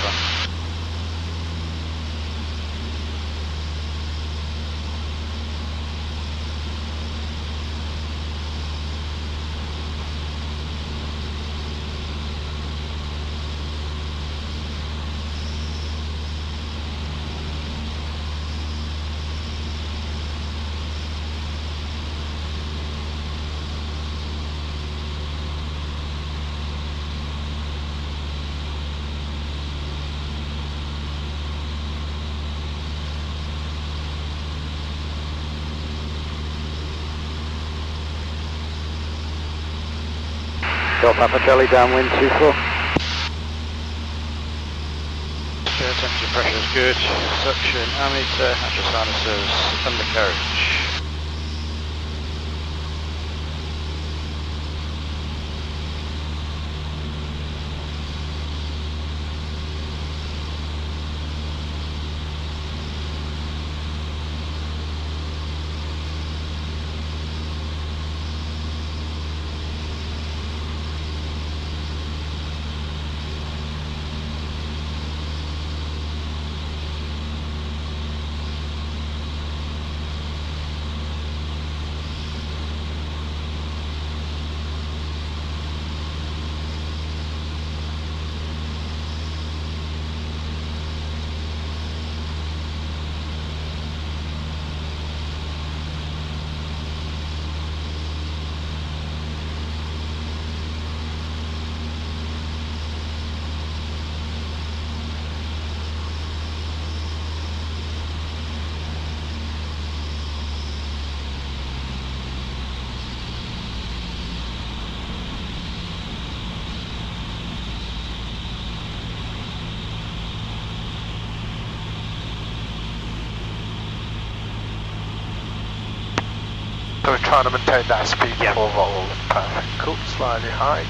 Golf Papa Charlie downwind 24. Temperature pressure is good. Suction, ammeter, hatches, harnesses, undercarriage. So we're trying to maintain that speed for roll. Perfect. Cool. Slightly high.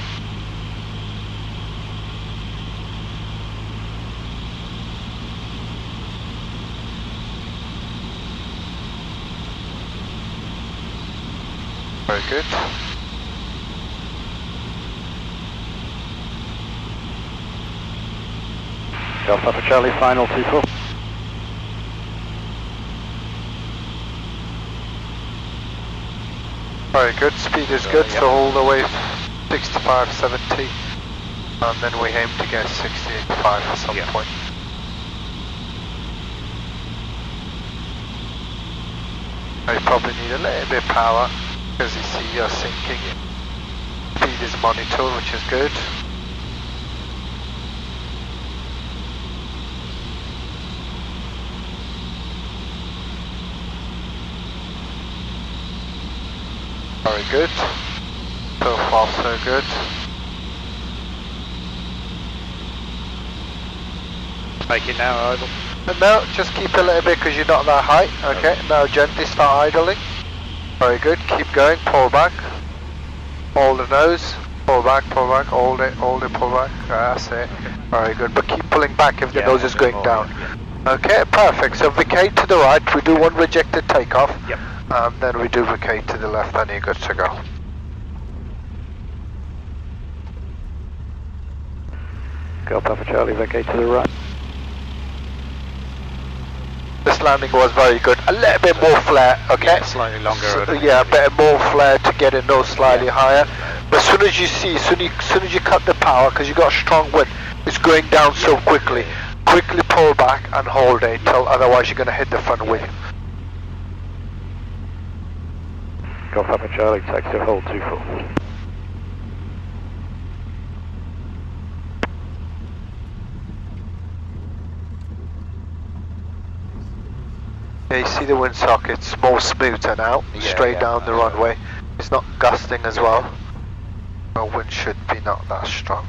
Very good. Golf Papa Charlie, final 24. Very good. Speed is good. So all the way 65, 70. And then we aim to get 65 at some point. You probably need a little bit of power because you see you're sinking. Speed is monitored, which is good. Very good. So far so good. Make it now, idle. No, just keep a little bit because you're not that high. Okay, now gently start idling. Very good, keep going, pull back. Hold the nose, pull back, hold it, pull back. That's it. Very good, but keep pulling back if the nose is going down. Okay, perfect. So vacate to the right, we do one rejected takeoff. And then we do vacate to the left and you're good to go. Golf Papa Charlie, vacate to the right. This landing was very good. A little bit more flare, okay? Yeah, slightly longer. So, yeah, a bit more flare to get it nose slightly higher. But as soon as you see, as soon as you cut the power, because you got a strong wind, it's going down so quickly. Quickly pull back and hold it till otherwise you're going to hit the front wing. Golf Papa Charlie, taxi hold 24. Yeah, you see the wind sockets more smoother now, straight down the runway. It's not gusting as well. The wind should be not that strong.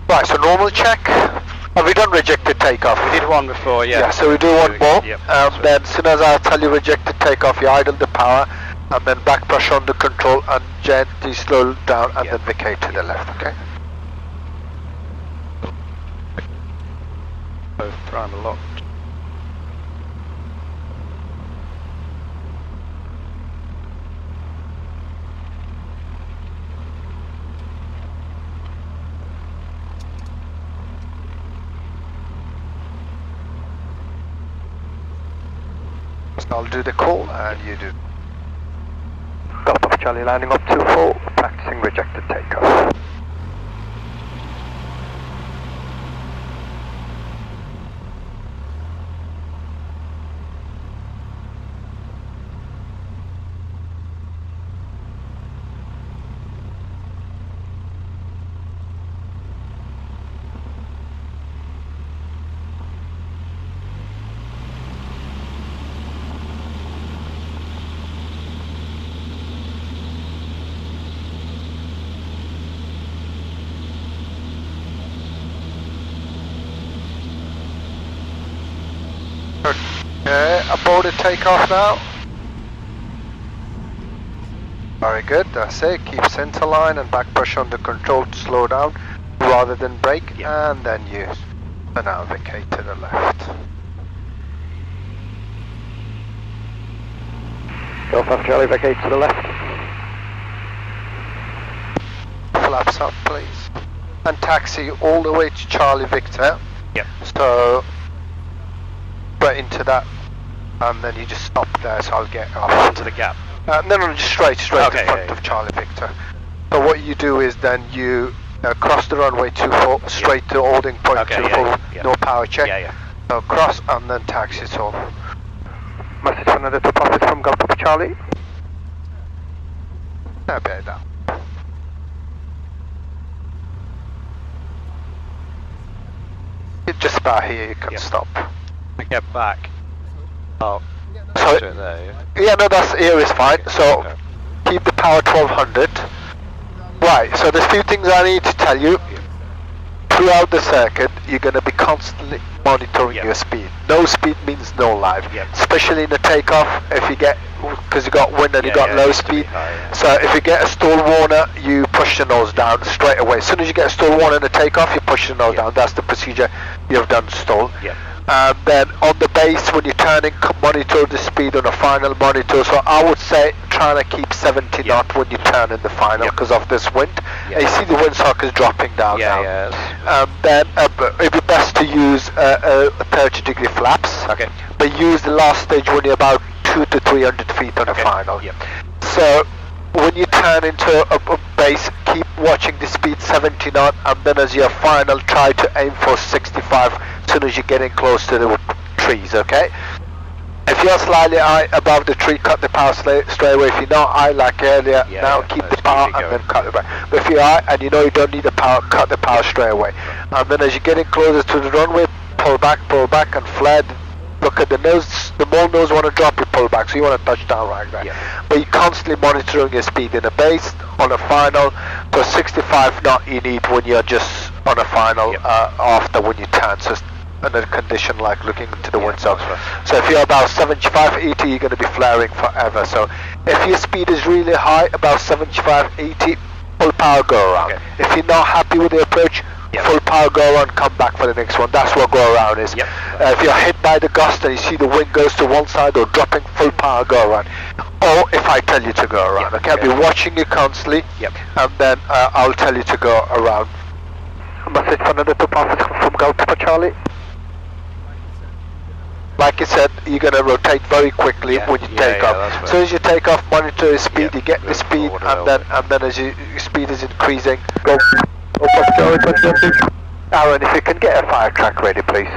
Right, so normal check. Have we done rejected takeoff? We did one before, Yeah, so we do one more. Yep. Then as soon as I tell you rejected takeoff, you idle the power, and then back pressure on the control, and gently slow down, and then vacate to the left, okay? Both primer locked. So I'll do the call, and you do. Golf Papa Charlie landing up 24, practicing rejected takeoff. Okay, aborted takeoff now. Very good, that's it. Keep center line and back pressure on the control to slow down rather than brake, and then use. And now vacate to the left. Golf Papa Charlie, vacate to the left. Flaps up, please. And taxi all the way to Charlie Victor. Yep. So, right into that, and then you just stop there, so I'll get off. Into the gap. No, just straight Okay, in front of Charlie Victor. So what you do is then you cross the runway 24, straight to holding point 24, no power check. So cross and then taxi it all. Message from the top office from Golf Papa Charlie. A bit down. Just about here you can stop. I get back. Oh, So, do it there, yeah, no, that's here is fine. So, Okay. keep the power 1200. Right, so there's few things I need to tell you. Throughout the circuit, you're going to be constantly monitoring Yeah. your speed. No speed means no life. Yeah. Especially in the takeoff, if you get, because you got wind and you Yeah, got yeah, it low needs to be speed. high, yeah. So if you get a stall warner, you push the nose down straight away. As soon as you get a stall warner in the takeoff, you push the nose Yeah. down. That's the procedure you've done stall. Yeah. And then on the base, when you're turning, monitor the speed on the final monitor. So I would say trying to keep 70 Yeah. knot when you turn in the final Yeah. because of this wind. Yeah. And you see the windsock is dropping down now. Yeah. Then it'd be best to use 30-degree flaps. Okay. But use the last stage when you're about 200 to 300 feet on the Okay. final. Yeah. So when you turn into a base, keep watching the speed 70 knot, and then as your final, try to aim for 65 as soon as you're getting close to the trees, okay? If you're slightly high above the tree, cut the power straight away. If you're not high like earlier, Yeah, now yeah, keep the let's power keep it and then going. cut it back. But if you're high and you know you don't need the power, cut the power straight away. And then as you're getting closer to the runway, pull back and flare. Look at the nose, the more nose want to drop, you pull back, so you want to touch down right there. Yeah. But you're constantly monitoring your speed in a base, on a final, so 65 knot you need when you're just on a final, Yep. after when you turn, so in a condition like looking into the Yeah, windsock. that's right. So if you're about 75, 80, you're going to be flaring forever. So if your speed is really high, about 75, 80, full power go around. Okay. If you're not happy with the approach, Yep. full power go around, come back for the next one. That's what go around is. Yep. If you're hit by the gust and you see the wind goes to one side or dropping, full power go around. Or if I tell you to go around, Yep. okay? I'll be Okay. watching you constantly, Yep. and then I'll tell you to go around. Message from another two passengers from Golf Papa Charlie. Like I said, you're going to rotate very quickly Yeah. when you Yeah, take yeah, off. that's As right. soon as you take off, monitor your speed. Yep. You get the Go speed, forward a and then as your speed is increasing, go. Papa Charlie, Aaron, if you can get a fire truck ready, please.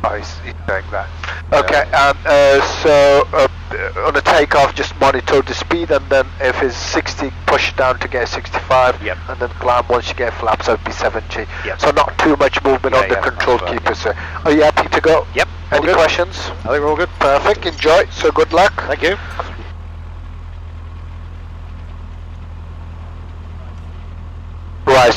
Oh, he's doing that. Okay, so on the takeoff, just monitor the speed, and then if it's 60, push down to get 65, Yep. and then climb once you get flaps, so it'd be 70. Yep. So not too much movement Yeah, on the yeah, control that's fine. keeper, sir. Are you happy to go? Yep. All Any good. questions? I think we're all good. Perfect, enjoy, so good luck. Thank you. Right,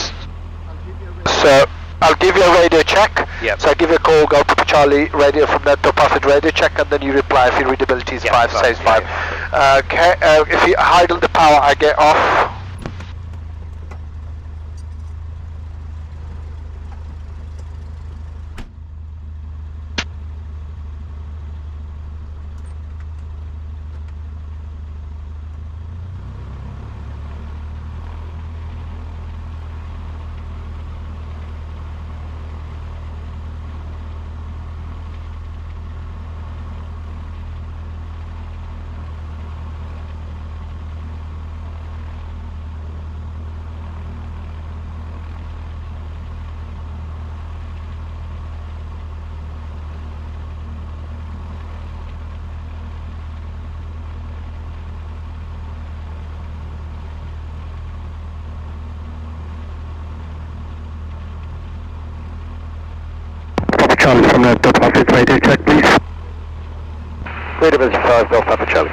so I'll give you a radio check. Yep. So I give you a call, go to Charlie radio from that to perfect radio check, and then you reply if your readability is Yeah, 5, fine. says Yeah, 5. Okay, if you idle the power, I get off. Charlie from the perfect radio check, please. Readability 5, go Papa Charlie.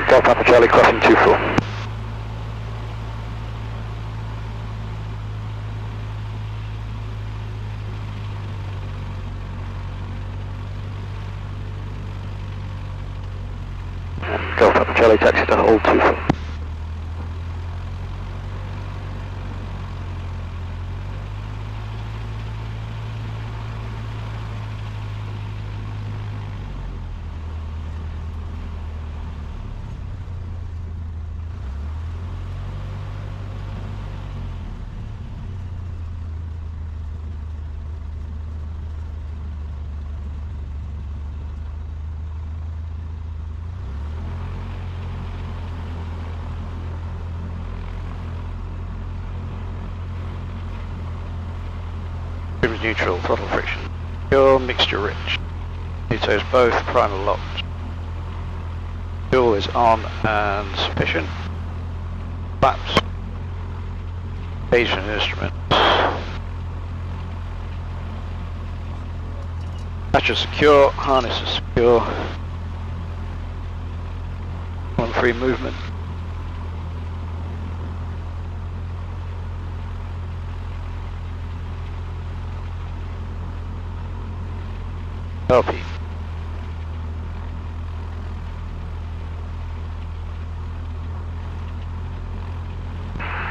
Go Papa Charlie, crossing 24. Go Papa Charlie, taxi to hold 24. Trim neutral, throttle friction. Pure mixture rich. Newtos both, primer locked. Fuel is on and sufficient. Flaps. Gauge and instruments. Hatches secure, harnesses secure. On free movement. Copy.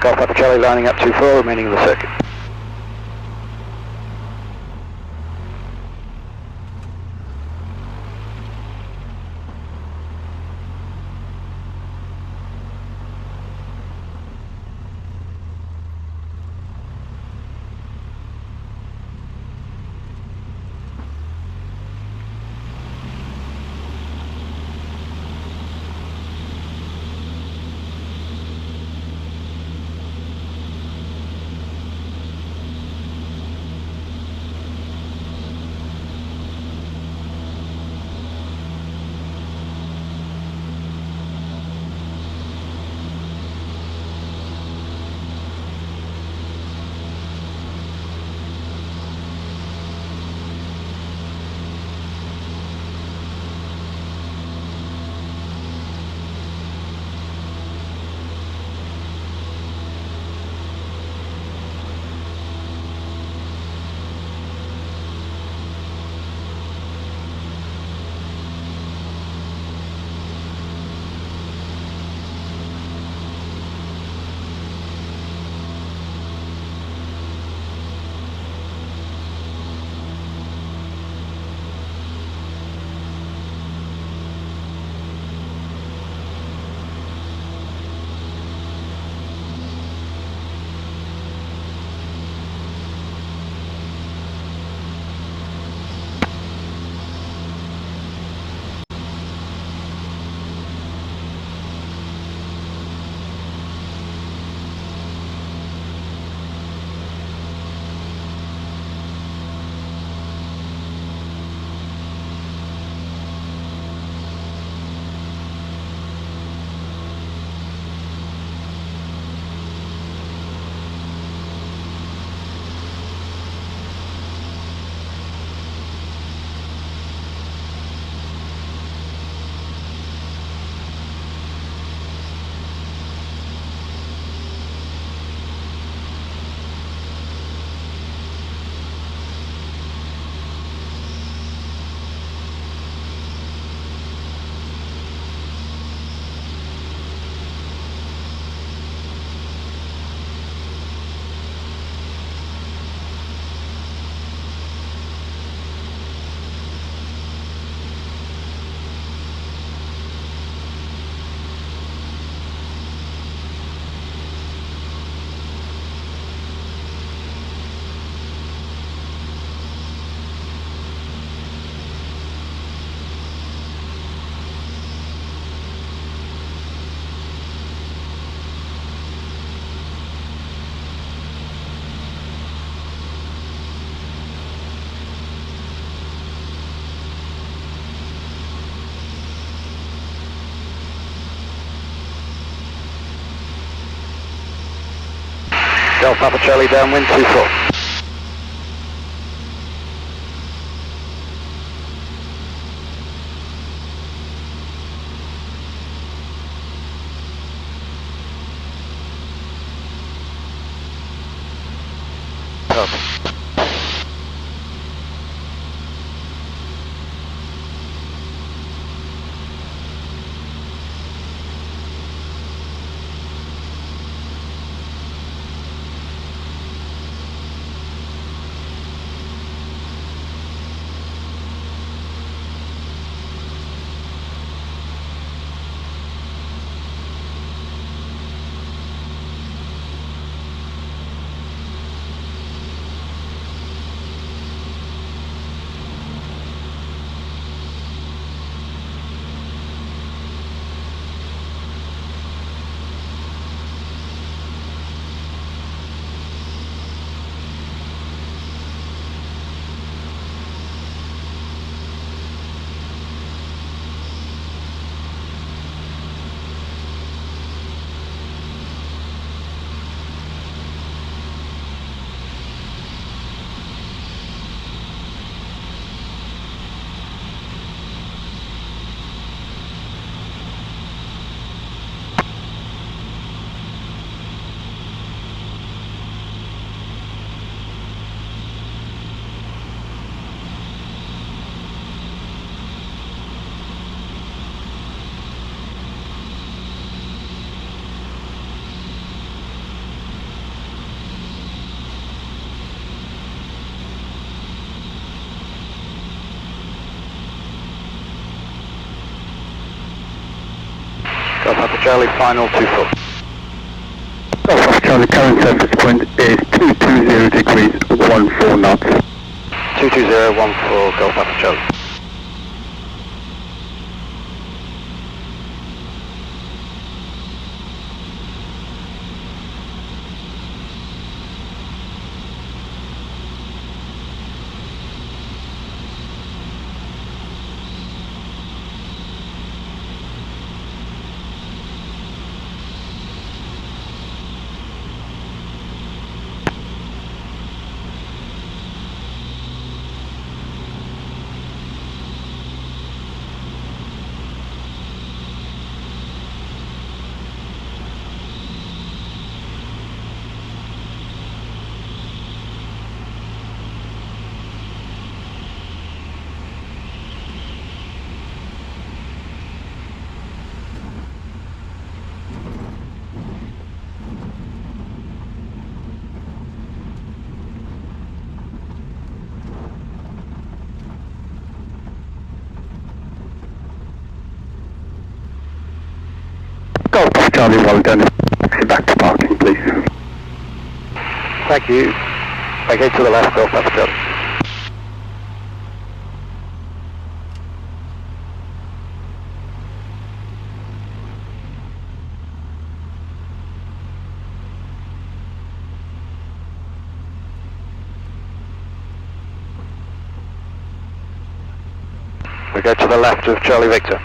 Golf Papa Charlie lining up 2-4, remaining in the circuit. Golf Papa Charlie downwind 2-4. Charlie, final 24. Golf Papa Charlie, current surface point is 220 degrees 14 knots. 22014, Golf Papa Charlie. Golf Papa Charlie, well done. Exit back to parking, please. Thank you. Vacate to the left, Golf Papa Charlie. We go to the left of Charlie Victor.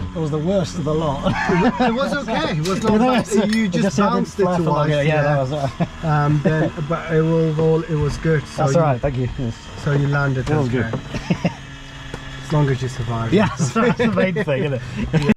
It was the worst of the lot. It was okay. It was not bad. You just bounced it twice. Yeah, that was right. Then, but overall, it was good. So That's alright, thank you. Yes. So you landed. It was okay. good. As long as you survived. Yeah, that's the main thing, isn't it?